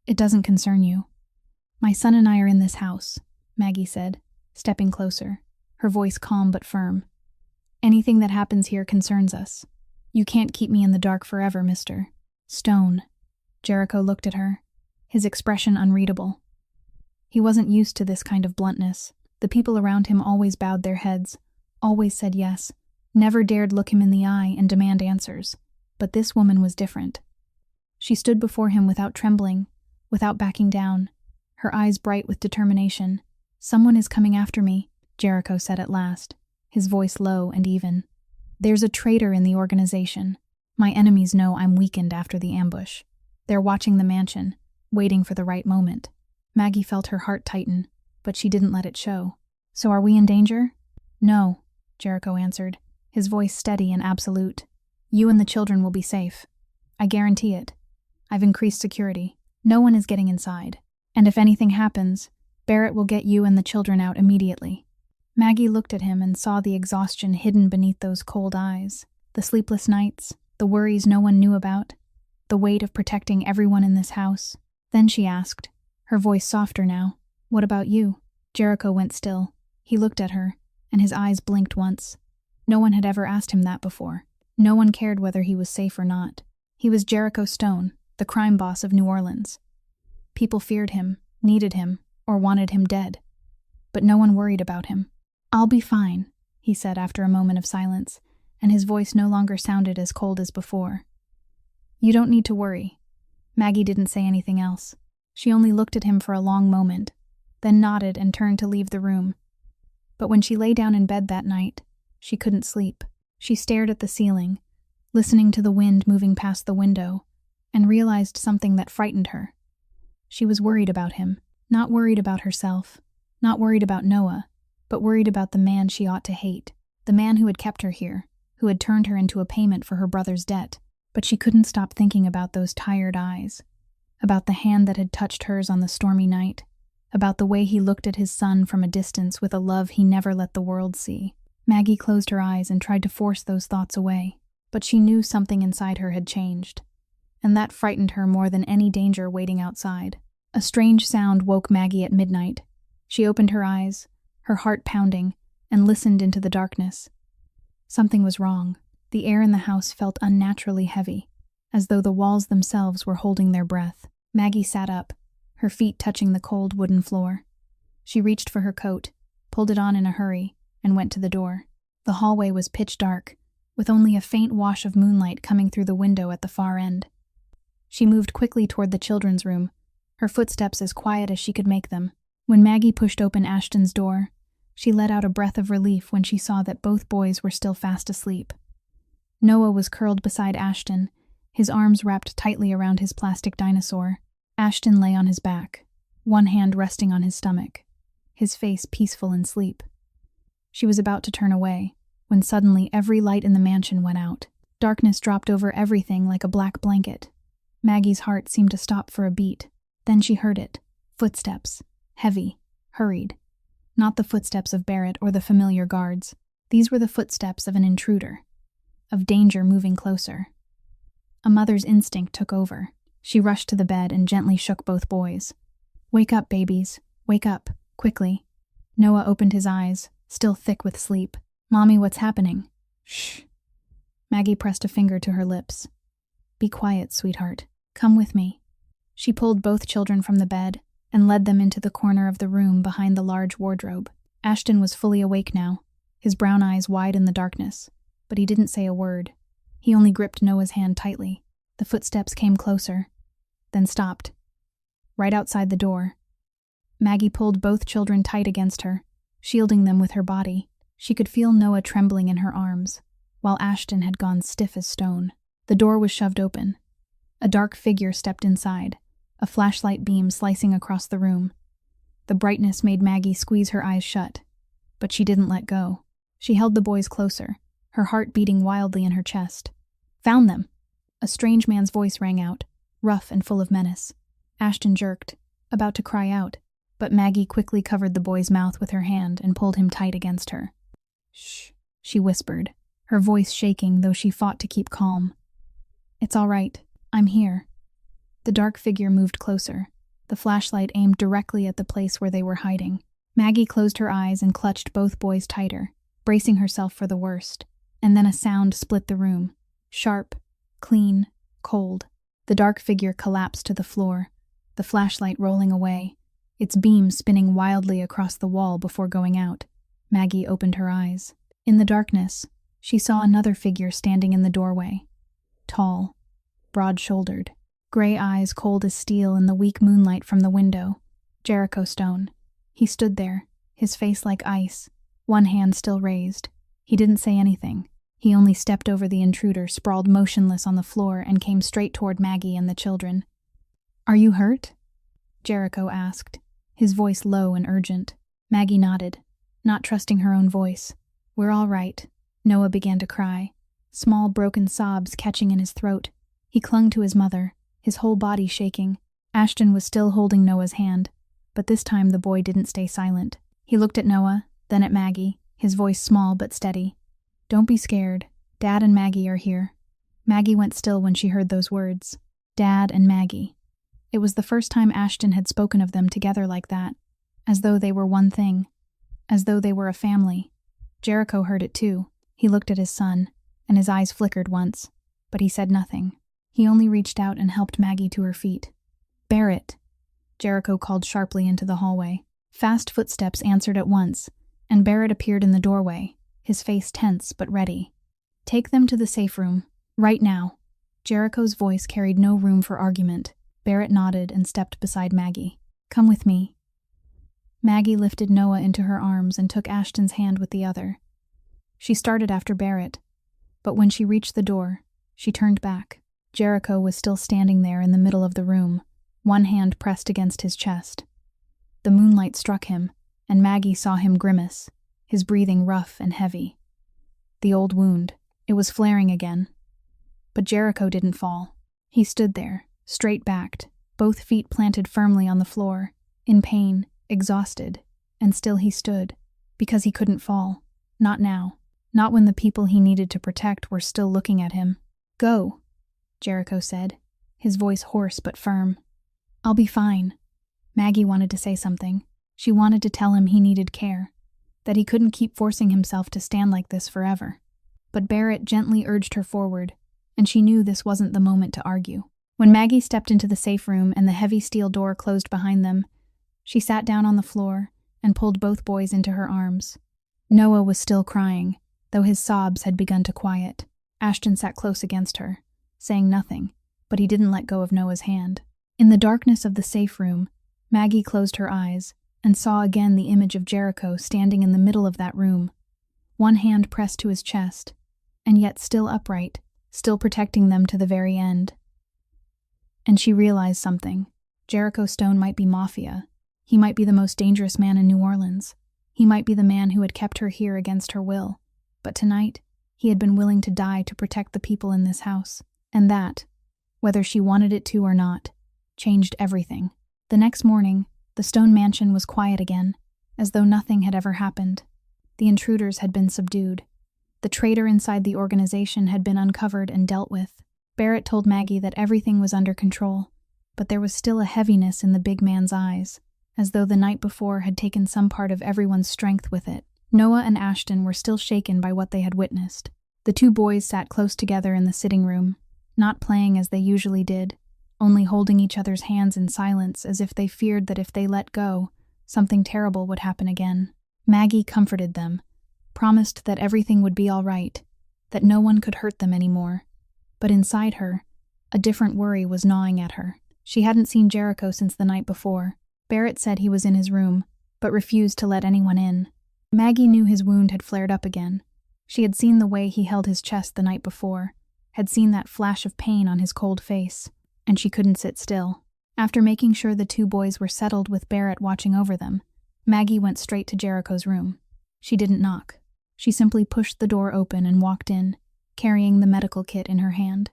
"It doesn't concern you. My son and I are in this house," Maggie said, stepping closer, her voice calm but firm. "Anything that happens here concerns us. You can't keep me in the dark forever, Mr. Stone." Jericho looked at her, his expression unreadable. He wasn't used to this kind of bluntness. The people around him always bowed their heads, always said yes, never dared look him in the eye and demand answers. But this woman was different. She stood before him without trembling, without backing down, her eyes bright with determination. "Someone is coming after me," Jericho said at last, his voice low and even. "There's a traitor in the organization. My enemies know I'm weakened after the ambush. They're watching the mansion, waiting for the right moment." Maggie felt her heart tighten, but she didn't let it show. "So are we in danger?" "No," Jericho answered, his voice steady and absolute. "You and the children will be safe. I guarantee it. I've increased security. No one is getting inside. And if anything happens, Barrett will get you and the children out immediately." Maggie looked at him and saw the exhaustion hidden beneath those cold eyes. The sleepless nights, the worries no one knew about, the weight of protecting everyone in this house. Then she asked, her voice softer now, "What about you?" Jericho went still. He looked at her, and his eyes blinked once. No one had ever asked him that before. No one cared whether he was safe or not. He was Jericho Stone, the crime boss of New Orleans. People feared him, needed him, or wanted him dead. But no one worried about him. "I'll be fine," he said after a moment of silence, and his voice no longer sounded as cold as before. "You don't need to worry." Maggie didn't say anything else. She only looked at him for a long moment, then nodded and turned to leave the room. But when she lay down in bed that night, she couldn't sleep. She stared at the ceiling, listening to the wind moving past the window, and realized something that frightened her. She was worried about him, not worried about herself, not worried about Noah, but worried about the man she ought to hate, the man who had kept her here, who had turned her into a payment for her brother's debt. But she couldn't stop thinking about those tired eyes, about the hand that had touched hers on the stormy night, about the way he looked at his son from a distance with a love he never let the world see. Maggie closed her eyes and tried to force those thoughts away, but she knew something inside her had changed, and that frightened her more than any danger waiting outside. A strange sound woke Maggie at midnight. She opened her eyes, her heart pounding, and listened into the darkness. Something was wrong. The air in the house felt unnaturally heavy, as though the walls themselves were holding their breath. Maggie sat up, her feet touching the cold wooden floor. She reached for her coat, pulled it on in a hurry, and went to the door. The hallway was pitch dark, with only a faint wash of moonlight coming through the window at the far end. She moved quickly toward the children's room, her footsteps as quiet as she could make them. When Maggie pushed open Ashton's door, she let out a breath of relief when she saw that both boys were still fast asleep. Noah was curled beside Ashton, his arms wrapped tightly around his plastic dinosaur. Ashton lay on his back, one hand resting on his stomach, his face peaceful in sleep. She was about to turn away, when suddenly every light in the mansion went out. Darkness dropped over everything like a black blanket. Maggie's heart seemed to stop for a beat. Then she heard it. Footsteps. Heavy. Hurried. Not the footsteps of Barrett or the familiar guards. These were the footsteps of an intruder. Of danger moving closer. A mother's instinct took over. She rushed to the bed and gently shook both boys. "Wake up, babies. Wake up. Quickly." Noah opened his eyes, still thick with sleep. "Mommy, what's happening?" "Shh." Maggie pressed a finger to her lips. "Be quiet, sweetheart. Come with me." She pulled both children from the bed and led them into the corner of the room behind the large wardrobe. Ashton was fully awake now, his brown eyes wide in the darkness, but he didn't say a word. He only gripped Noah's hand tightly. The footsteps came closer, then stopped. Right outside the door. Maggie pulled both children tight against her, shielding them with her body. She could feel Noah trembling in her arms, while Ashton had gone stiff as stone. The door was shoved open. A dark figure stepped inside, a flashlight beam slicing across the room. The brightness made Maggie squeeze her eyes shut, but she didn't let go. She held the boys closer, her heart beating wildly in her chest. "Found them!" A strange man's voice rang out, rough and full of menace. Ashton jerked, about to cry out, but Maggie quickly covered the boy's mouth with her hand and pulled him tight against her. "Shh," she whispered, her voice shaking though she fought to keep calm. "It's all right. I'm here." The dark figure moved closer, the flashlight aimed directly at the place where they were hiding. Maggie closed her eyes and clutched both boys tighter, bracing herself for the worst. And then a sound split the room. Sharp, clean, cold. The dark figure collapsed to the floor, the flashlight rolling away, its beam spinning wildly across the wall before going out. Maggie opened her eyes. In the darkness, she saw another figure standing in the doorway. Tall, broad-shouldered, gray eyes cold as steel in the weak moonlight from the window. Jericho Stone. He stood there, his face like ice, one hand still raised. He didn't say anything. He only stepped over the intruder, sprawled motionless on the floor, and came straight toward Maggie and the children. "Are you hurt?" Jericho asked, his voice low and urgent. Maggie nodded, not trusting her own voice. "We're all right." Noah began to cry, small broken sobs catching in his throat. He clung to his mother, his whole body shaking. Ashton was still holding Noah's hand, but this time the boy didn't stay silent. He looked at Noah, then at Maggie, his voice small but steady. "Don't be scared. Dad and Maggie are here." Maggie went still when she heard those words. Dad and Maggie. It was the first time Ashton had spoken of them together like that, as though they were one thing, as though they were a family. Jericho heard it too. He looked at his son, and his eyes flickered once, but he said nothing. He only reached out and helped Maggie to her feet. "Barrett," Jericho called sharply into the hallway. Fast footsteps answered at once, and Barrett appeared in the doorway, his face tense but ready. "Take them to the safe room, right now." Jericho's voice carried no room for argument. Barrett nodded and stepped beside Maggie. "Come with me." Maggie lifted Noah into her arms and took Ashton's hand with the other. She started after Barrett, but when she reached the door, she turned back. Jericho was still standing there in the middle of the room, one hand pressed against his chest. The moonlight struck him, and Maggie saw him grimace, his breathing rough and heavy. The old wound, it was flaring again. But Jericho didn't fall. He stood there, straight-backed, both feet planted firmly on the floor, in pain, exhausted, and still he stood, because he couldn't fall. Not now. Not when the people he needed to protect were still looking at him. "Go," Jericho said, his voice hoarse but firm. "I'll be fine." Maggie wanted to say something. She wanted to tell him he needed care, that he couldn't keep forcing himself to stand like this forever. But Barrett gently urged her forward, and she knew this wasn't the moment to argue. When Maggie stepped into the safe room and the heavy steel door closed behind them, she sat down on the floor and pulled both boys into her arms. Noah was still crying, though his sobs had begun to quiet. Ashton sat close against her, saying nothing, but he didn't let go of Noah's hand. In the darkness of the safe room, Maggie closed her eyes and saw again the image of Jericho standing in the middle of that room, one hand pressed to his chest, and yet still upright, still protecting them to the very end. And she realized something. Jericho Stone might be Mafia. He might be the most dangerous man in New Orleans. He might be the man who had kept her here against her will. But tonight, he had been willing to die to protect the people in this house. And that, whether she wanted it to or not, changed everything. The next morning, the Stone mansion was quiet again, as though nothing had ever happened. The intruders had been subdued. The traitor inside the organization had been uncovered and dealt with. Barrett told Maggie that everything was under control, but there was still a heaviness in the big man's eyes, as though the night before had taken some part of everyone's strength with it. Noah and Ashton were still shaken by what they had witnessed. The two boys sat close together in the sitting room, not playing as they usually did, only holding each other's hands in silence as if they feared that if they let go, something terrible would happen again. Maggie comforted them, promised that everything would be all right, that no one could hurt them anymore. But inside her, a different worry was gnawing at her. She hadn't seen Jericho since the night before. Barrett said he was in his room, but refused to let anyone in. Maggie knew his wound had flared up again. She had seen the way he held his chest the night before, had seen that flash of pain on his cold face, and she couldn't sit still. After making sure the two boys were settled with Barrett watching over them, Maggie went straight to Jericho's room. She didn't knock. She simply pushed the door open and walked in, carrying the medical kit in her hand.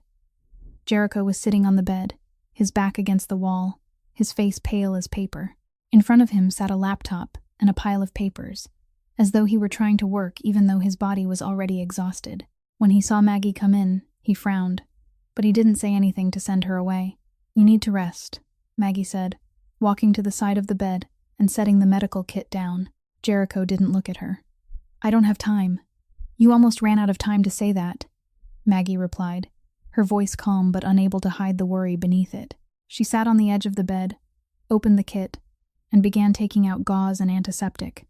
Jericho was sitting on the bed, his back against the wall, his face pale as paper. In front of him sat a laptop and a pile of papers, as though he were trying to work even though his body was already exhausted. When he saw Maggie come in, he frowned, but he didn't say anything to send her away. "You need to rest," Maggie said, walking to the side of the bed and setting the medical kit down. Jericho didn't look at her. "I don't have time." "You almost ran out of time to say that," Maggie replied, her voice calm but unable to hide the worry beneath it. She sat on the edge of the bed, opened the kit, and began taking out gauze and antiseptic.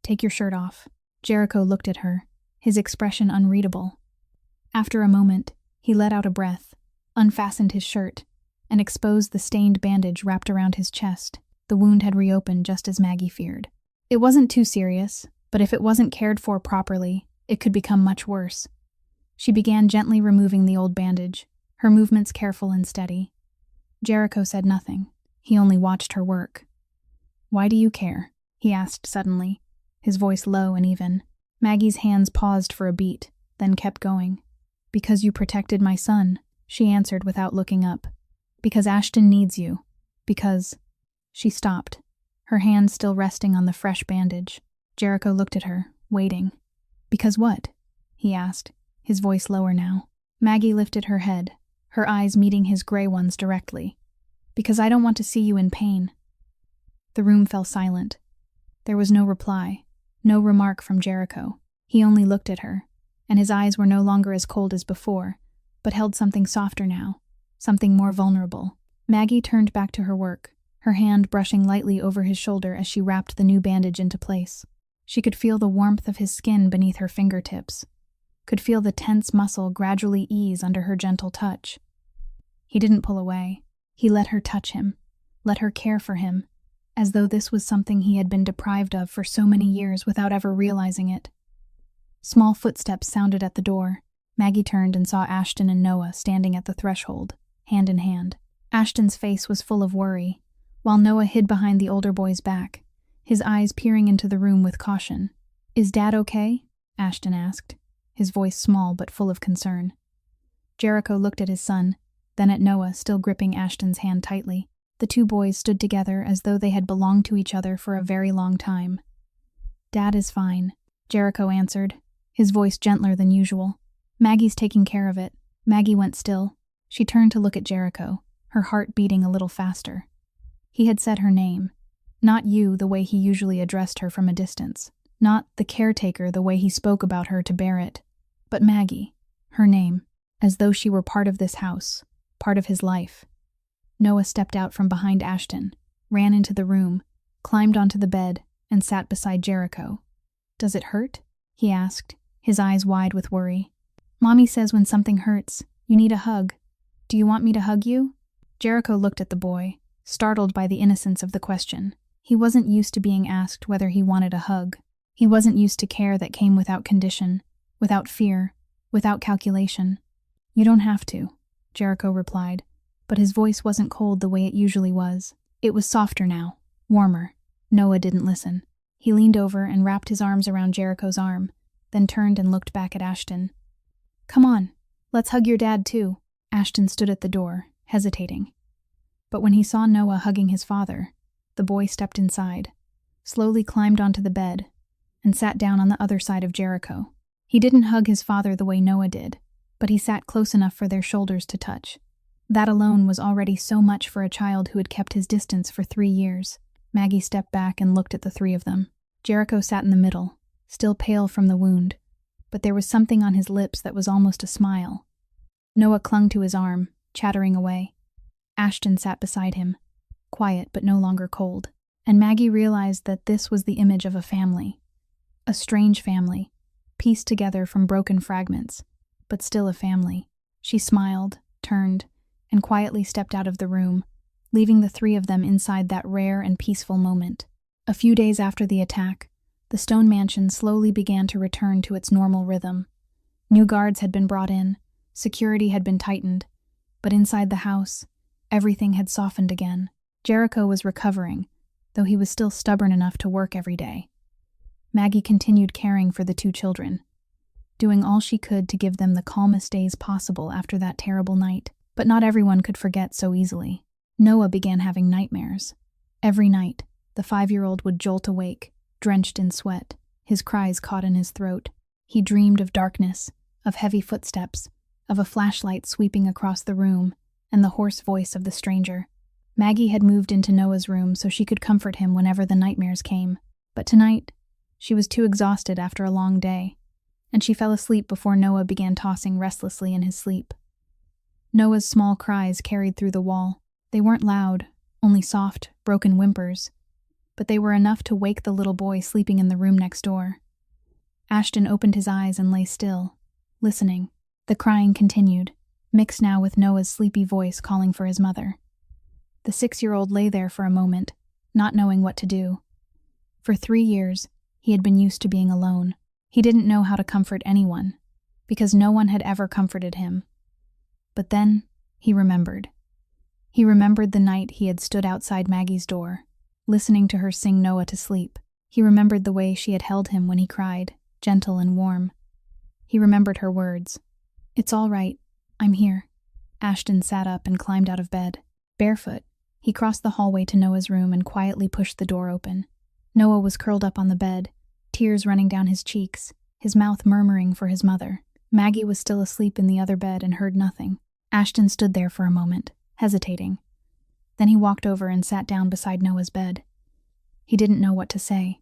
"Take your shirt off." Jericho looked at her, his expression unreadable. After a moment, he let out a breath, unfastened his shirt, and exposed the stained bandage wrapped around his chest. The wound had reopened just as Maggie feared. It wasn't too serious, but if it wasn't cared for properly, it could become much worse. She began gently removing the old bandage, her movements careful and steady. Jericho said nothing. He only watched her work. Why do you care? He asked suddenly, his voice low and even. Maggie's hands paused for a beat, then kept going. Because you protected my son, she answered without looking up. Because Ashton needs you. Because... She stopped, her hands still resting on the fresh bandage. Jericho looked at her, waiting. Because what? He asked, his voice lower now. Maggie lifted her head, her eyes meeting his gray ones directly. Because I don't want to see you in pain. The room fell silent. There was no reply, no remark from Jericho. He only looked at her, and his eyes were no longer as cold as before, but held something softer now, something more vulnerable. Maggie turned back to her work, her hand brushing lightly over his shoulder as she wrapped the new bandage into place. She could feel the warmth of his skin beneath her fingertips, could feel the tense muscle gradually ease under her gentle touch. He didn't pull away. He let her touch him, let her care for him, as though this was something he had been deprived of for so many years without ever realizing it. Small footsteps sounded at the door. Maggie turned and saw Ashton and Noah standing at the threshold, hand in hand. Ashton's face was full of worry, while Noah hid behind the older boy's back, his eyes peering into the room with caution. Is Dad okay? Ashton asked, his voice small but full of concern. Jericho looked at his son, then at Noah, still gripping Ashton's hand tightly. The two boys stood together as though they had belonged to each other for a very long time. Dad is fine, Jericho answered, his voice gentler than usual. Maggie's taking care of it. Maggie went still. She turned to look at Jericho, her heart beating a little faster. He had said her name. Not you the way he usually addressed her from a distance. Not the caretaker the way he spoke about her to Barrett. But Maggie, her name, as though she were part of this house, part of his life. Noah stepped out from behind Ashton, ran into the room, climbed onto the bed, and sat beside Jericho. Does it hurt? He asked, his eyes wide with worry. Mommy says when something hurts, you need a hug. Do you want me to hug you? Jericho looked at the boy, startled by the innocence of the question. He wasn't used to being asked whether he wanted a hug. He wasn't used to care that came without condition, without fear, without calculation. You don't have to, Jericho replied, but his voice wasn't cold the way it usually was. It was softer now, warmer. Noah didn't listen. He leaned over and wrapped his arms around Jericho's arm, then turned and looked back at Ashton. Come on, let's hug your dad too. Ashton stood at the door, hesitating. But when he saw Noah hugging his father, the boy stepped inside, slowly climbed onto the bed, and sat down on the other side of Jericho. He didn't hug his father the way Noah did, but he sat close enough for their shoulders to touch. That alone was already so much for a child who had kept his distance for 3 years. Maggie stepped back and looked at the three of them. Jericho sat in the middle, still pale from the wound, but there was something on his lips that was almost a smile. Noah clung to his arm, chattering away. Ashton sat beside him, quiet but no longer cold, and Maggie realized that this was the image of a family. A strange family, pieced together from broken fragments, but still a family. She smiled, turned, and quietly stepped out of the room, leaving the three of them inside that rare and peaceful moment. A few days after the attack, the Stone mansion slowly began to return to its normal rhythm. New guards had been brought in, security had been tightened, but inside the house, everything had softened again. Jericho was recovering, though he was still stubborn enough to work every day. Maggie continued caring for the two children, doing all she could to give them the calmest days possible after that terrible night. But not everyone could forget so easily. Noah began having nightmares. Every night, the 5-year-old would jolt awake, drenched in sweat, his cries caught in his throat. He dreamed of darkness, of heavy footsteps, of a flashlight sweeping across the room, and the hoarse voice of the stranger. Maggie had moved into Noah's room so she could comfort him whenever the nightmares came. But tonight, she was too exhausted after a long day, and she fell asleep before Noah began tossing restlessly in his sleep. Noah's small cries carried through the wall. They weren't loud, only soft, broken whimpers, but they were enough to wake the little boy sleeping in the room next door. Ashton opened his eyes and lay still, listening. The crying continued, mixed now with Noah's sleepy voice calling for his mother. The 6-year-old lay there for a moment, not knowing what to do. For 3 years, he had been used to being alone. He didn't know how to comfort anyone, because no one had ever comforted him. But then, he remembered. He remembered the night he had stood outside Maggie's door, listening to her sing Noah to sleep. He remembered the way she had held him when he cried, gentle and warm. He remembered her words. "It's all right. I'm here." Ashton sat up and climbed out of bed. Barefoot, he crossed the hallway to Noah's room and quietly pushed the door open. Noah was curled up on the bed, tears running down his cheeks, his mouth murmuring for his mother. Maggie was still asleep in the other bed and heard nothing. Ashton stood there for a moment, hesitating. Then he walked over and sat down beside Noah's bed. He didn't know what to say.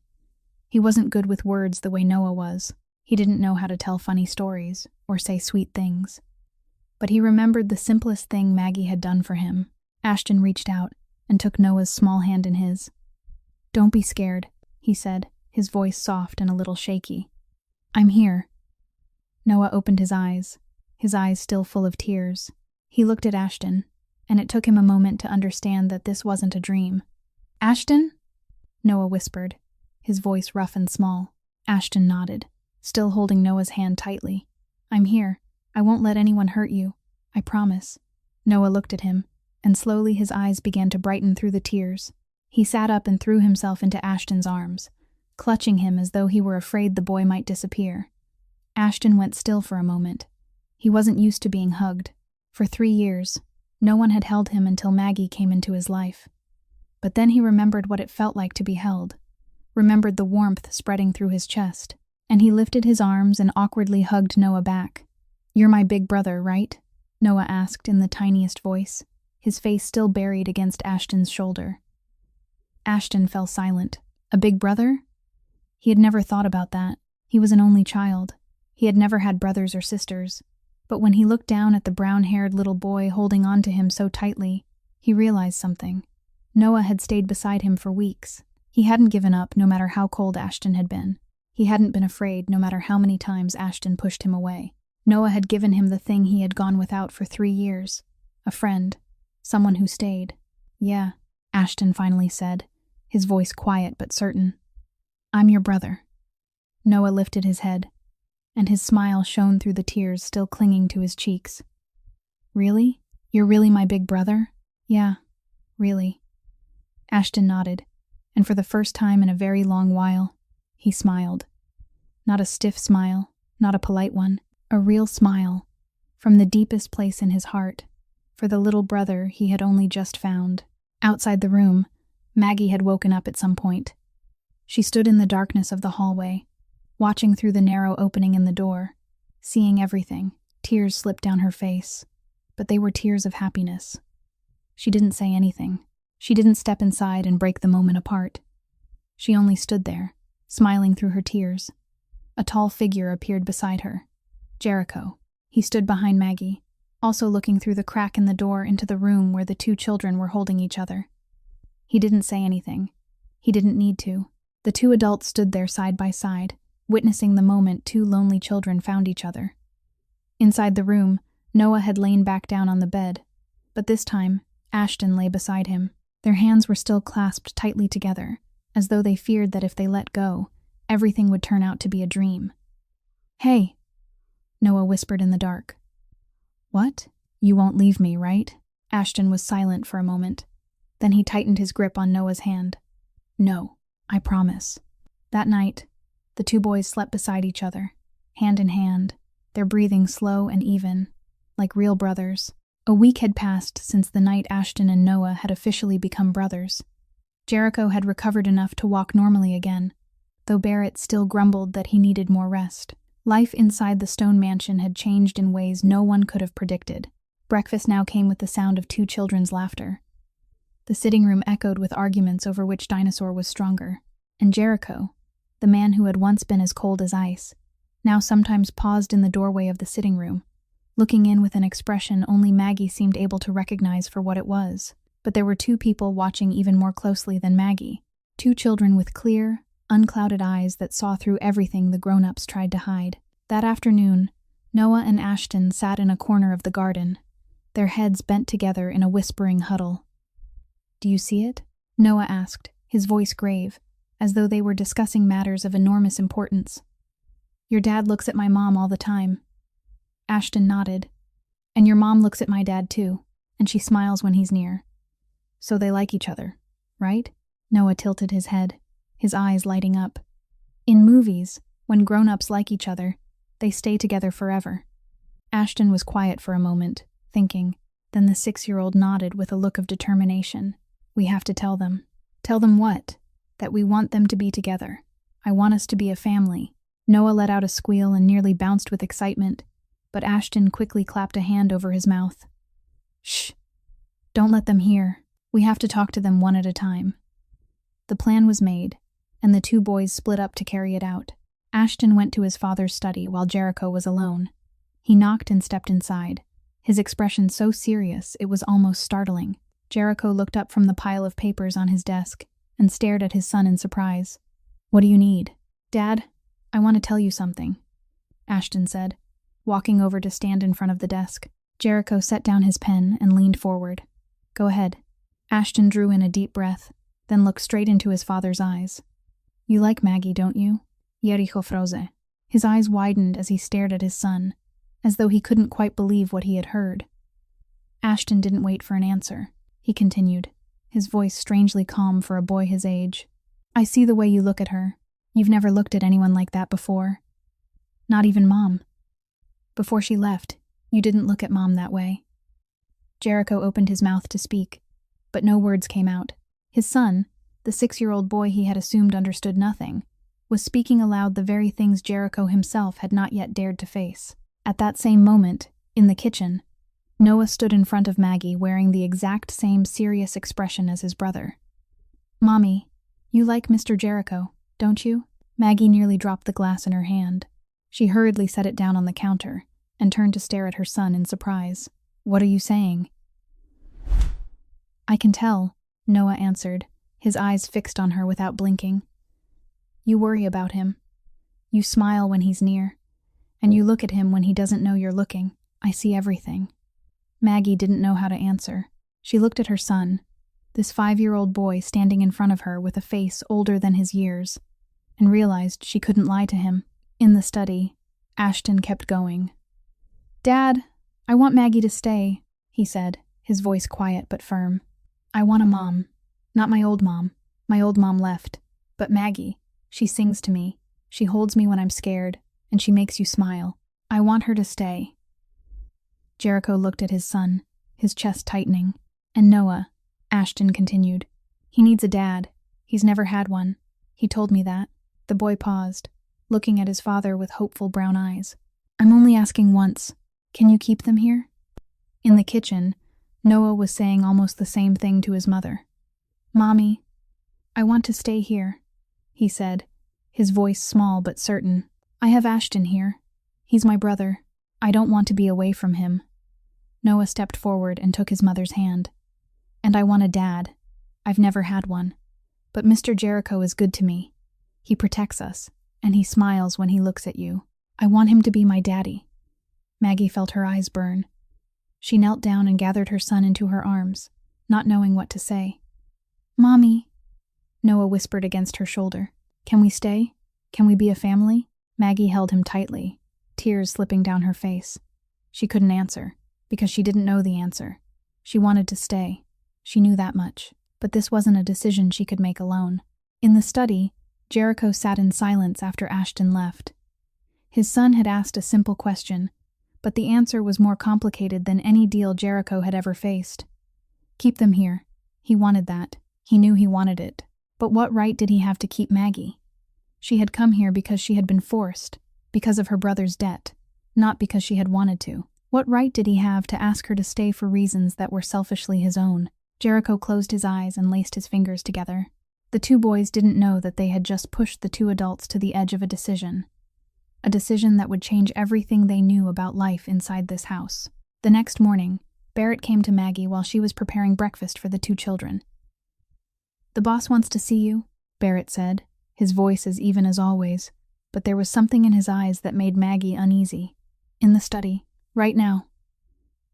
He wasn't good with words the way Noah was. He didn't know how to tell funny stories or say sweet things. But he remembered the simplest thing Maggie had done for him. Ashton reached out and took Noah's small hand in his. "Don't be scared," he said, his voice soft and a little shaky. "I'm here." Noah opened his eyes still full of tears. He looked at Ashton, and it took him a moment to understand that this wasn't a dream. "Ashton?" Noah whispered, his voice rough and small. Ashton nodded, still holding Noah's hand tightly. "I'm here. I won't let anyone hurt you. I promise." Noah looked at him, and slowly his eyes began to brighten through the tears. He sat up and threw himself into Ashton's arms, clutching him as though he were afraid the boy might disappear. Ashton went still for a moment. He wasn't used to being hugged. For 3 years, no one had held him until Maggie came into his life. But then he remembered what it felt like to be held, remembered the warmth spreading through his chest, and he lifted his arms and awkwardly hugged Noah back. "You're my big brother, right?" Noah asked in the tiniest voice, his face still buried against Ashton's shoulder. Ashton fell silent. A big brother? He had never thought about that. He was an only child. He had never had brothers or sisters. But when he looked down at the brown-haired little boy holding on to him so tightly, he realized something. Noah had stayed beside him for weeks. He hadn't given up no matter how cold Ashton had been. He hadn't been afraid no matter how many times Ashton pushed him away. Noah had given him the thing he had gone without for 3 years. A friend. Someone who stayed. "Yeah," Ashton finally said, his voice quiet but certain. "I'm your brother." Noah lifted his head, and his smile shone through the tears still clinging to his cheeks. "Really? You're really my big brother?" "Yeah, really." Ashton nodded, and for the first time in a very long while, he smiled. Not a stiff smile, not a polite one, a real smile, from the deepest place in his heart, for the little brother he had only just found. Outside the room, Maggie had woken up at some point. She stood in the darkness of the hallway, watching through the narrow opening in the door, seeing everything. Tears slipped down her face, but they were tears of happiness. She didn't say anything. She didn't step inside and break the moment apart. She only stood there, smiling through her tears. A tall figure appeared beside her. Jericho. He stood behind Maggie, also looking through the crack in the door into the room where the 2 children were holding each other. He didn't say anything. He didn't need to. The 2 adults stood there side by side, witnessing the moment 2 lonely children found each other. Inside the room, Noah had lain back down on the bed, but this time, Ashton lay beside him. Their hands were still clasped tightly together, as though they feared that if they let go, everything would turn out to be a dream. "Hey," Noah whispered in the dark. "What? You won't leave me, right?" Ashton was silent for a moment. Then he tightened his grip on Noah's hand. "No, I promise." That night, the 2 boys slept beside each other, hand in hand, their breathing slow and even, like real brothers. A week had passed since the night Ashton and Noah had officially become brothers. Jericho had recovered enough to walk normally again, though Barrett still grumbled that he needed more rest. Life inside the Stone mansion had changed in ways no one could have predicted. Breakfast now came with the sound of 2 children's laughter. The sitting room echoed with arguments over which dinosaur was stronger, and Jericho, the man who had once been as cold as ice, now sometimes paused in the doorway of the sitting room, looking in with an expression only Maggie seemed able to recognize for what it was. But there were 2 people watching even more closely than Maggie, 2 children with clear, unclouded eyes that saw through everything the grown-ups tried to hide. That afternoon, Noah and Ashton sat in a corner of the garden, their heads bent together in a whispering huddle. "Do you see it?" Noah asked, his voice grave, as though they were discussing matters of enormous importance. "Your dad looks at my mom all the time." Ashton nodded. "And your mom looks at my dad too, and she smiles when he's near. So they like each other, right?" Noah tilted his head, his eyes lighting up. In movies, when grown-ups like each other, they stay together forever. Ashton was quiet for a moment, thinking. Then the 6-year-old nodded with a look of determination. We have to tell them. Tell them what? That we want them to be together. I want us to be a family. Noah let out a squeal and nearly bounced with excitement, but Ashton quickly clapped a hand over his mouth. Shh. Don't let them hear. We have to talk to them one at a time. The plan was made, and the two boys split up to carry it out. Ashton went to his father's study while Jericho was alone. He knocked and stepped inside, his expression so serious it was almost startling. Jericho looked up from the pile of papers on his desk and stared at his son in surprise. What do you need? Dad, I want to tell you something, Ashton said, walking over to stand in front of the desk. Jericho set down his pen and leaned forward. Go ahead. Ashton drew in a deep breath, then looked straight into his father's eyes. You like Maggie, don't you? Jericho Stone. His eyes widened as he stared at his son, as though he couldn't quite believe what he had heard. Ashton didn't wait for an answer. He continued, his voice strangely calm for a boy his age. I see the way you look at her. You've never looked at anyone like that before. Not even Mom. Before she left, you didn't look at Mom that way. Jericho opened his mouth to speak, but no words came out. His son, the 6-year-old boy he had assumed understood nothing, was speaking aloud the very things Jericho himself had not yet dared to face. At that same moment, in the kitchen, Noah stood in front of Maggie wearing the exact same serious expression as his brother. Mommy, you like Mr. Jericho, don't you? Maggie nearly dropped the glass in her hand. She hurriedly set it down on the counter and turned to stare at her son in surprise. What are you saying? I can tell, Noah answered, his eyes fixed on her without blinking. You worry about him. You smile when he's near, and you look at him when he doesn't know you're looking. I see everything. Maggie didn't know how to answer. She looked at her son, this 5-year-old boy standing in front of her with a face older than his years, and realized she couldn't lie to him. In the study, Ashton kept going. Dad, I want Maggie to stay, he said, his voice quiet but firm. I want a mom. Not my old mom. My old mom left. But Maggie, she sings to me. She holds me when I'm scared, and she makes you smile. I want her to stay. Jericho looked at his son, his chest tightening. And Noah, Ashton continued. He needs a dad. He's never had one. He told me that. The boy paused, looking at his father with hopeful brown eyes. I'm only asking once. Can you keep them here? In the kitchen, Noah was saying almost the same thing to his mother. Mommy, I want to stay here, he said, his voice small but certain. I have Ashton here. He's my brother. I don't want to be away from him. Noah stepped forward and took his mother's hand. And I want a dad. I've never had one. But Mr. Jericho is good to me. He protects us, and he smiles when he looks at you. I want him to be my daddy. Maggie felt her eyes burn. She knelt down and gathered her son into her arms, not knowing what to say. Mommy, Noah whispered against her shoulder. Can we stay? Can we be a family? Maggie held him tightly, tears slipping down her face. She couldn't answer, because she didn't know the answer. She wanted to stay. She knew that much. But this wasn't a decision she could make alone. In the study, Jericho sat in silence after Ashton left. His son had asked a simple question, but the answer was more complicated than any deal Jericho had ever faced. Keep them here. He wanted that. He knew he wanted it. But what right did he have to keep Maggie? She had come here because she had been forced, because of her brother's debt, not because she had wanted to. What right did he have to ask her to stay for reasons that were selfishly his own? Jericho closed his eyes and laced his fingers together. The two boys didn't know that they had just pushed the two adults to the edge of a decision that would change everything they knew about life inside this house. The next morning, Barrett came to Maggie while she was preparing breakfast for the two children. The boss wants to see you, Barrett said, his voice as even as always, but there was something in his eyes that made Maggie uneasy. In the study, right now.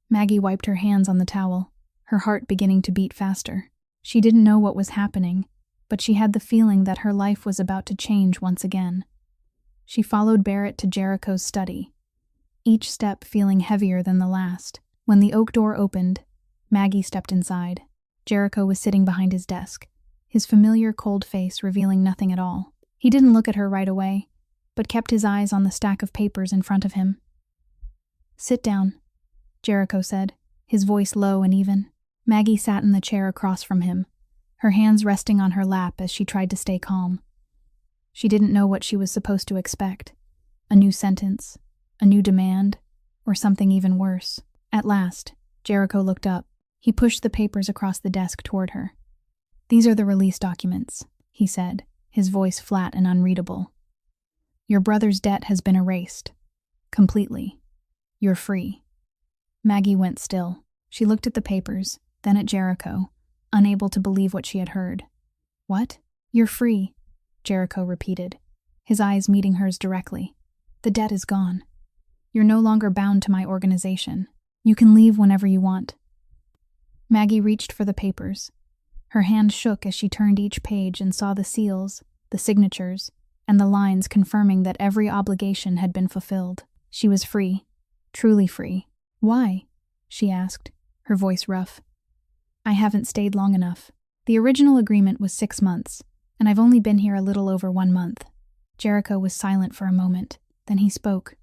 Maggie wiped her hands on the towel, her heart beginning to beat faster. She didn't know what was happening, but she had the feeling that her life was about to change once again. She followed Barrett to Jericho's study, each step feeling heavier than the last. When the oak door opened, Maggie stepped inside. Jericho was sitting behind his desk, his familiar cold face revealing nothing at all. He didn't look at her right away, but kept his eyes on the stack of papers in front of him. "Sit down," Jericho said, his voice low and even. Maggie sat in the chair across from him, her hands resting on her lap as she tried to stay calm. She didn't know what she was supposed to expect. A new sentence, a new demand, or something even worse. At last, Jericho looked up. He pushed the papers across the desk toward her. "These are the release documents," he said, his voice flat and unreadable. "Your brother's debt has been erased. Completely. You're free." Maggie went still. She looked at the papers, then at Jericho, unable to believe what she had heard. "What? You're free," Jericho repeated, his eyes meeting hers directly. "The debt is gone. You're no longer bound to my organization. You can leave whenever you want." Maggie reached for the papers. Her hand shook as she turned each page and saw the seals, the signatures, and the lines confirming that every obligation had been fulfilled. She was free, truly free. "Why?" she asked, her voice rough. "I haven't stayed long enough. The original agreement was 6 months, and I've only been here a little over 1 month." Jericho was silent for a moment, then he spoke,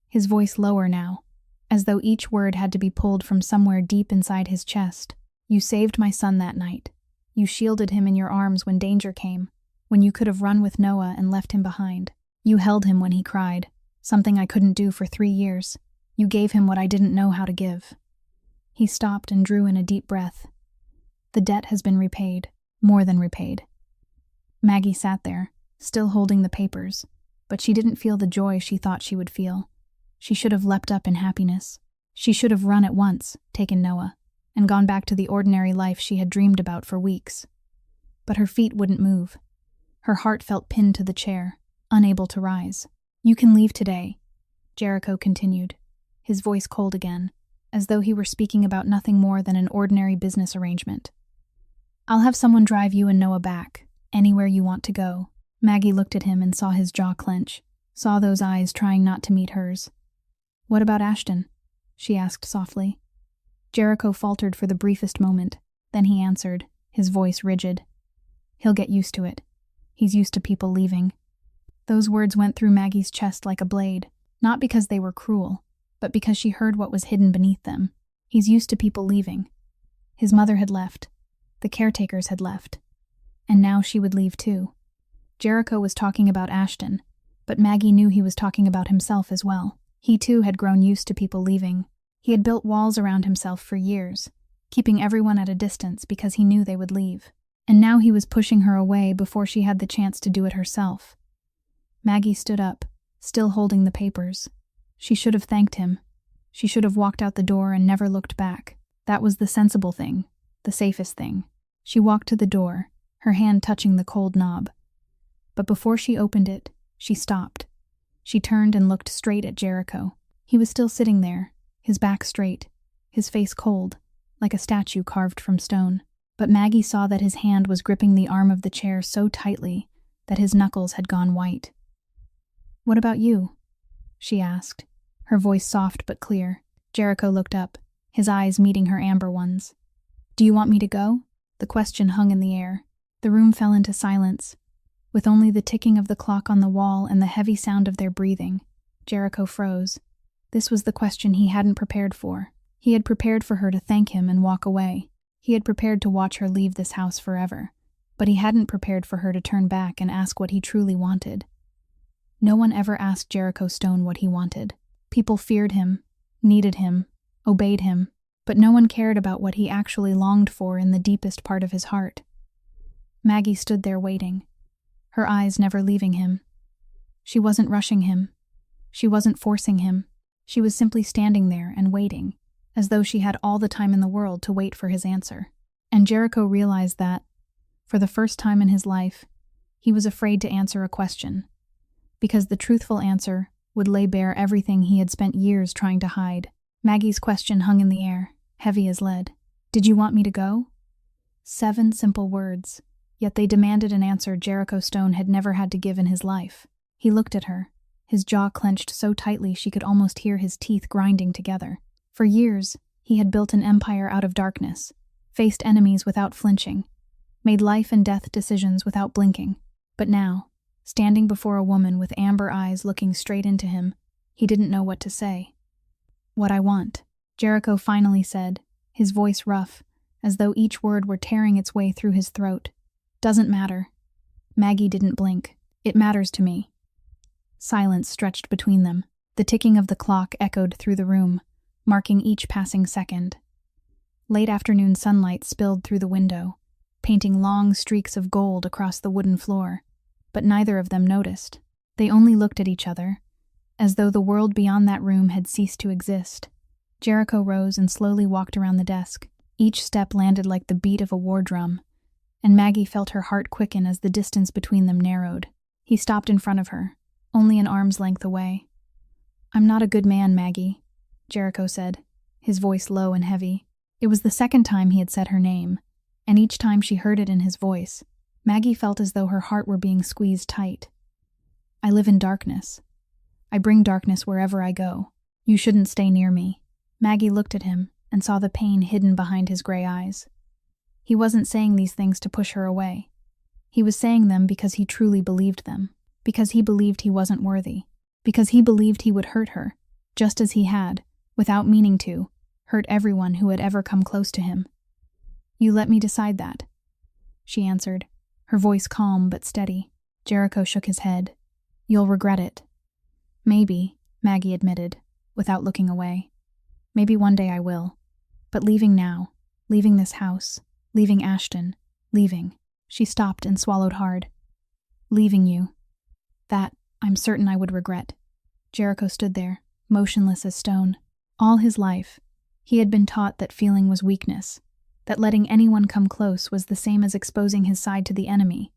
his voice lower now, as though each word had to be pulled from somewhere deep inside his chest. "You saved my son that night. You shielded him in your arms when danger came, when you could have run with Noah and left him behind. You held him when he cried, something I couldn't do for 3 years. You gave him what I didn't know how to give." He stopped and drew in a deep breath. "The debt has been repaid, more than repaid." Maggie sat there, still holding the papers, but she didn't feel the joy she thought she would feel. She should have leapt up in happiness. She should have run at once, taken Noah, and gone back to the ordinary life she had dreamed about for weeks. But her feet wouldn't move. Her heart felt pinned to the chair, unable to rise. "You can leave today," Jericho continued, his voice cold again, as though he were speaking about nothing more than an ordinary business arrangement. "I'll have someone drive you and Noah back, anywhere you want to go." Maggie looked at him and saw his jaw clench, saw those eyes trying not to meet hers. "What about Ashton?" she asked softly. Jericho faltered for the briefest moment, then he answered, his voice rigid. "He'll get used to it. He's used to people leaving." Those words went through Maggie's chest like a blade, not because they were cruel, but because she heard what was hidden beneath them. He's used to people leaving. His mother had left. The caretakers had left. And now she would leave too. Jericho was talking about Ashton, but Maggie knew he was talking about himself as well. He too had grown used to people leaving. He had built walls around himself for years, keeping everyone at a distance because he knew they would leave. And now he was pushing her away before she had the chance to do it herself. Maggie stood up, still holding the papers. She should have thanked him. She should have walked out the door and never looked back. That was the sensible thing, the safest thing. She walked to the door, her hand touching the cold knob. But before she opened it, she stopped. She turned and looked straight at Jericho. He was still sitting there, his back straight, his face cold, like a statue carved from stone. But Maggie saw that his hand was gripping the arm of the chair so tightly that his knuckles had gone white. "What about you?" she asked, her voice soft but clear. Jericho looked up, his eyes meeting her amber ones. "Do you want me to go?" The question hung in the air. The room fell into silence, with only the ticking of the clock on the wall and the heavy sound of their breathing. Jericho froze. This was the question he hadn't prepared for. He had prepared for her to thank him and walk away. He had prepared to watch her leave this house forever, but he hadn't prepared for her to turn back and ask what he truly wanted. No one ever asked Jericho Stone what he wanted. People feared him, needed him, obeyed him, but no one cared about what he actually longed for in the deepest part of his heart. Maggie stood there waiting, her eyes never leaving him. She wasn't rushing him. She wasn't forcing him. She was simply standing there and waiting, as though she had all the time in the world to wait for his answer. And Jericho realized that, for the first time in his life, he was afraid to answer a question, because the truthful answer would lay bare everything he had spent years trying to hide. Maggie's question hung in the air, heavy as lead. "Did you want me to go?" 7 simple words, yet they demanded an answer Jericho Stone had never had to give in his life. He looked at her, his jaw clenched so tightly she could almost hear his teeth grinding together. For years, he had built an empire out of darkness, faced enemies without flinching. made life and death decisions without blinking. But now, standing before a woman with amber eyes looking straight into him, he didn't know what to say. "What I want," Jericho finally said, his voice rough, as though each word were tearing its way through his throat. "Doesn't matter." Maggie didn't blink. "It matters to me." Silence stretched between them. The ticking of the clock echoed through the room, marking each passing second. Late afternoon sunlight spilled through the window, painting long streaks of gold across the wooden floor, but neither of them noticed. They only looked at each other, as though the world beyond that room had ceased to exist. Jericho rose and slowly walked around the desk. Each step landed like the beat of a war drum, and Maggie felt her heart quicken as the distance between them narrowed. He stopped in front of her, only an arm's length away. "I'm not a good man, Maggie," Jericho said, his voice low and heavy. It was the second time he had said her name, and each time she heard it in his voice, Maggie felt as though her heart were being squeezed tight. "I live in darkness. I bring darkness wherever I go. You shouldn't stay near me." Maggie looked at him and saw the pain hidden behind his gray eyes. He wasn't saying these things to push her away. He was saying them because he truly believed them, because he believed he wasn't worthy, because he believed he would hurt her, just as he had, without meaning to, hurt everyone who had ever come close to him. "You let me decide that," she answered, her voice calm but steady. Jericho shook his head. "You'll regret it." "Maybe," Maggie admitted, without looking away. "Maybe one day I will. But leaving now, leaving this house, leaving Ashton, leaving." She stopped and swallowed hard. "Leaving you. That, I'm certain I would regret." Jericho stood there, motionless as stone. All his life, he had been taught that feeling was weakness, that letting anyone come close was the same as exposing his side to the enemy.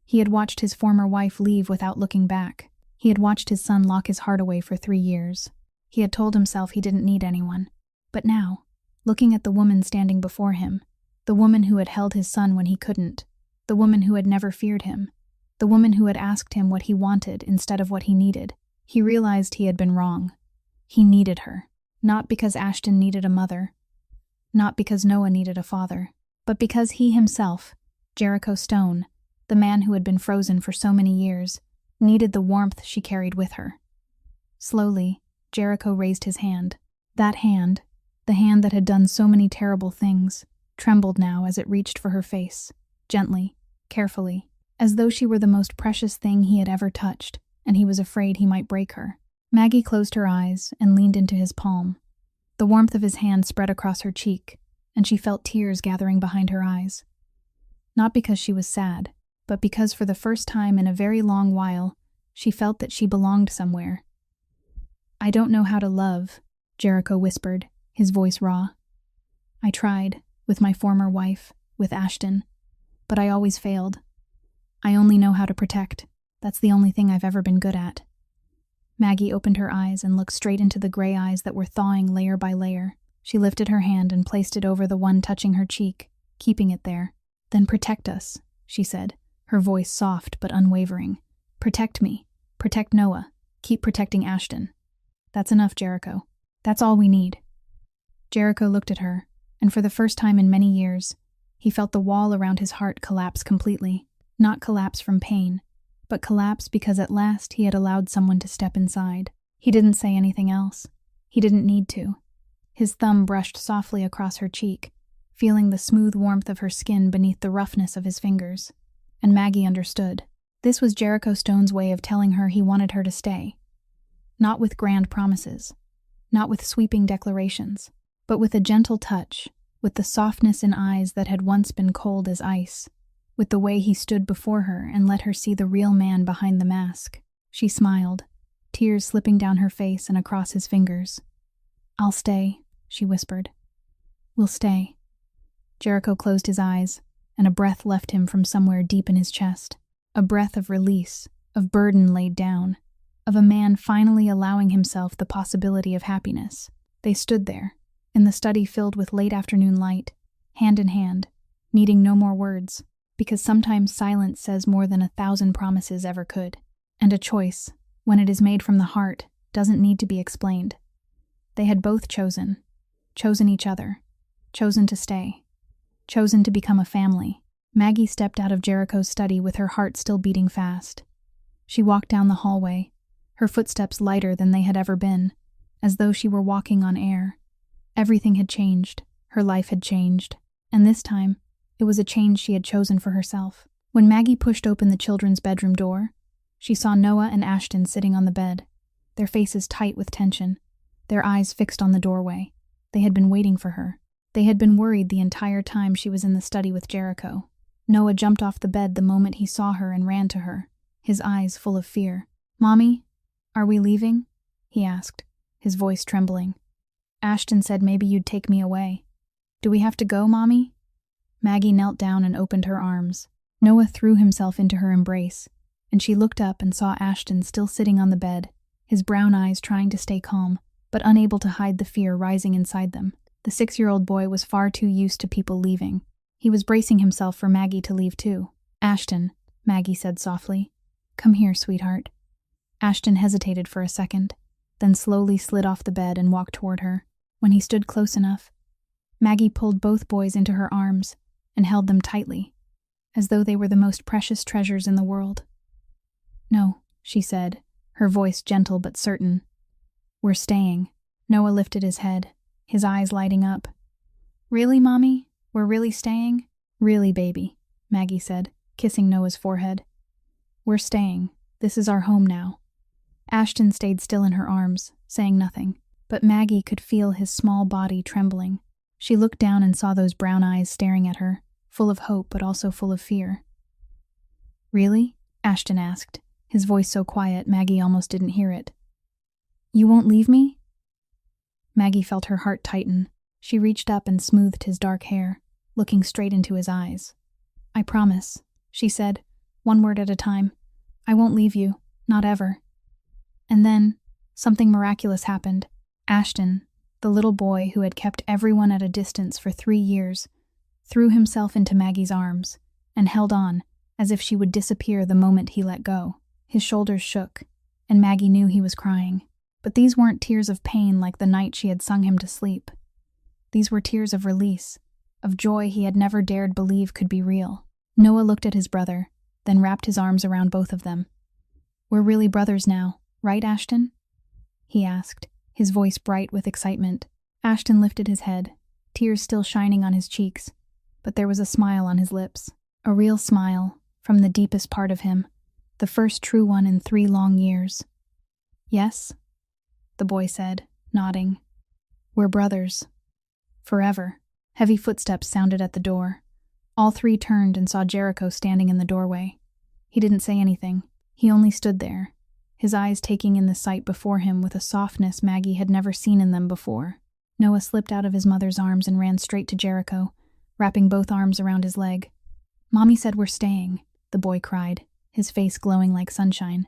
He had watched his former wife leave without looking back. He had watched his son lock his heart away for 3 years. He had told himself he didn't need anyone. But now, looking at the woman standing before him, the woman who had held his son when he couldn't, the woman who had never feared him, the woman who had asked him what he wanted instead of what he needed, he realized he had been wrong. He needed her. Not because Ashton needed a mother, not because Noah needed a father, but because he himself, Jericho Stone, the man who had been frozen for so many years, needed the warmth she carried with her. Slowly, Jericho raised his hand. That hand, the hand that had done so many terrible things, trembled now as it reached for her face, gently, carefully, as though she were the most precious thing he had ever touched, and he was afraid he might break her. Maggie closed her eyes and leaned into his palm. The warmth of his hand spread across her cheek, and she felt tears gathering behind her eyes. Not because she was sad, but because for the first time in a very long while, she felt that she belonged somewhere. "I don't know how to love," Jericho whispered, his voice raw. "I tried, with my former wife, with Ashton, but I always failed. I only know how to protect. That's the only thing I've ever been good at." Maggie opened her eyes and looked straight into the gray eyes that were thawing layer by layer. She lifted her hand and placed it over the one touching her cheek, keeping it there. "Then protect us," she said, her voice soft but unwavering. "Protect me. Protect Noah. Keep protecting Ashton. That's enough, Jericho. That's all we need." Jericho looked at her, and for the first time in many years, he felt the wall around his heart collapse completely. Not collapse from pain, but collapse because at last he had allowed someone to step inside. He didn't say anything else. He didn't need to. His thumb brushed softly across her cheek, feeling the smooth warmth of her skin beneath the roughness of his fingers. And Maggie understood. This was Jericho Stone's way of telling her he wanted her to stay. Not with grand promises, not with sweeping declarations, but with a gentle touch, with the softness in eyes that had once been cold as ice, with the way he stood before her and let her see the real man behind the mask. She smiled, tears slipping down her face and across his fingers. "I'll stay," she whispered. "We'll stay." Jericho closed his eyes, and a breath left him from somewhere deep in his chest. A breath of release, of burden laid down, of a man finally allowing himself the possibility of happiness. They stood there, in the study filled with late afternoon light, hand in hand, needing no more words, because sometimes silence says more than 1,000 promises ever could. And a choice, when it is made from the heart, doesn't need to be explained. They had both chosen each other, chosen to stay, chosen to become a family. Maggie stepped out of Jericho's study with her heart still beating fast. She walked down the hallway, her footsteps lighter than they had ever been, as though she were walking on air. Everything had changed, her life had changed, and this time, it was a change she had chosen for herself. When Maggie pushed open the children's bedroom door, she saw Noah and Ashton sitting on the bed, their faces tight with tension, their eyes fixed on the doorway. They had been waiting for her. They had been worried the entire time she was in the study with Jericho. Noah jumped off the bed the moment he saw her and ran to her, his eyes full of fear. "Mommy, are we leaving?" he asked, his voice trembling. "Ashton said maybe you'd take me away. Do we have to go, Mommy?" Maggie knelt down and opened her arms. Noah threw himself into her embrace, and she looked up and saw Ashton still sitting on the bed, his brown eyes trying to stay calm, but unable to hide the fear rising inside them. The 6-year-old boy was far too used to people leaving. He was bracing himself for Maggie to leave too. "Ashton," Maggie said softly. "Come here, sweetheart." Ashton hesitated for a second, then slowly slid off the bed and walked toward her. When he stood close enough, Maggie pulled both boys into her arms and held them tightly, as though they were the most precious treasures in the world. "No," she said, her voice gentle but certain. "We're staying." Noah lifted his head, his eyes lighting up. "Really, Mommy? We're really staying?" "Really, baby," Maggie said, kissing Noah's forehead. "We're staying. This is our home now." Ashton stayed still in her arms, saying nothing, but Maggie could feel his small body trembling. She looked down and saw those brown eyes staring at her, full of hope but also full of fear. "Really?" Ashton asked, his voice so quiet Maggie almost didn't hear it. "You won't leave me?" Maggie felt her heart tighten. She reached up and smoothed his dark hair, looking straight into his eyes. "I promise," she said, one word at a time. "I won't leave you, not ever." And then, something miraculous happened. Ashton, the little boy who had kept everyone at a distance for 3 years, threw himself into Maggie's arms and held on as if she would disappear the moment he let go. His shoulders shook, and Maggie knew he was crying. But these weren't tears of pain like the night she had sung him to sleep. These were tears of release, of joy he had never dared believe could be real. Noah looked at his brother, then wrapped his arms around both of them. "We're really brothers now, right, Ashton?" he asked, his voice bright with excitement. Ashton lifted his head, tears still shining on his cheeks, but there was a smile on his lips. A real smile, from the deepest part of him, the first true one in 3 long years. "Yes?" the boy said, nodding. "We're brothers. Forever." Heavy footsteps sounded at the door. All 3 turned and saw Jericho standing in the doorway. He didn't say anything. He only stood there, his eyes taking in the sight before him with a softness Maggie had never seen in them before. Noah slipped out of his mother's arms and ran straight to Jericho, wrapping both arms around his leg. "Mommy said we're staying," the boy cried, his face glowing like sunshine.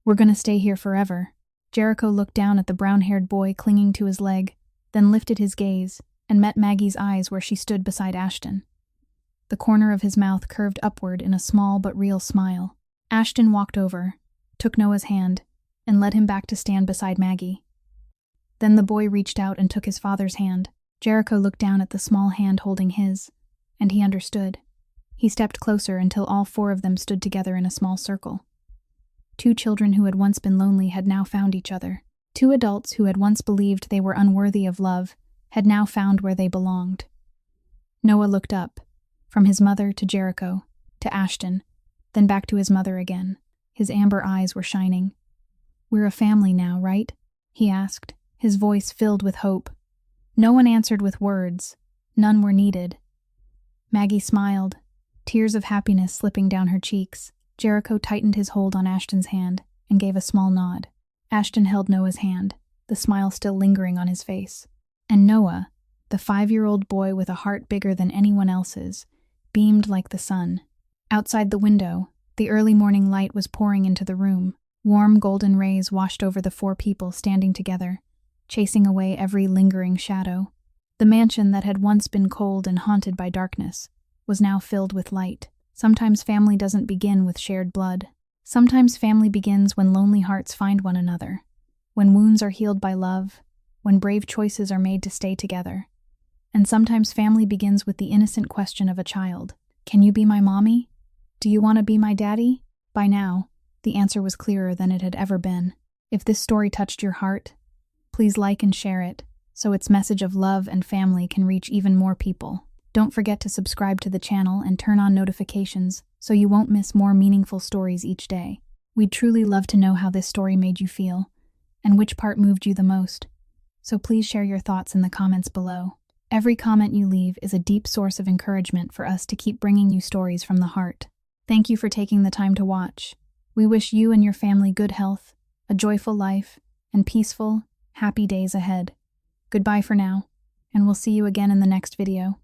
"We're gonna stay here forever." Jericho looked down at the brown-haired boy clinging to his leg, then lifted his gaze and met Maggie's eyes where she stood beside Ashton. The corner of his mouth curved upward in a small but real smile. Ashton walked over, took Noah's hand, and led him back to stand beside Maggie. Then the boy reached out and took his father's hand. Jericho looked down at the small hand holding his, and he understood. He stepped closer until all 4 of them stood together in a small circle. 2 children who had once been lonely had now found each other. 2 adults who had once believed they were unworthy of love had now found where they belonged. Noah looked up, from his mother to Jericho, to Ashton, then back to his mother again. His amber eyes were shining. "We're a family now, right?" he asked, his voice filled with hope. No one answered with words. None were needed. Maggie smiled, tears of happiness slipping down her cheeks. Jericho tightened his hold on Ashton's hand and gave a small nod. Ashton held Noah's hand, the smile still lingering on his face. And Noah, the 5-year-old boy with a heart bigger than anyone else's, beamed like the sun. Outside the window, the early morning light was pouring into the room. Warm golden rays washed over the 4 people standing together, chasing away every lingering shadow. The mansion that had once been cold and haunted by darkness was now filled with light. Sometimes family doesn't begin with shared blood. Sometimes family begins when lonely hearts find one another, when wounds are healed by love, when brave choices are made to stay together. And sometimes family begins with the innocent question of a child, Can you be my mommy? Do you want to be my daddy? By now, the answer was clearer than it had ever been. If this story touched your heart, please like and share it, so its message of love and family can reach even more people. Don't forget to subscribe to the channel and turn on notifications so you won't miss more meaningful stories each day. We'd truly love to know how this story made you feel, and which part moved you the most. So please share your thoughts in the comments below. Every comment you leave is a deep source of encouragement for us to keep bringing you stories from the heart. Thank you for taking the time to watch. We wish you and your family good health, a joyful life, and peaceful, happy days ahead. Goodbye for now, and we'll see you again in the next video.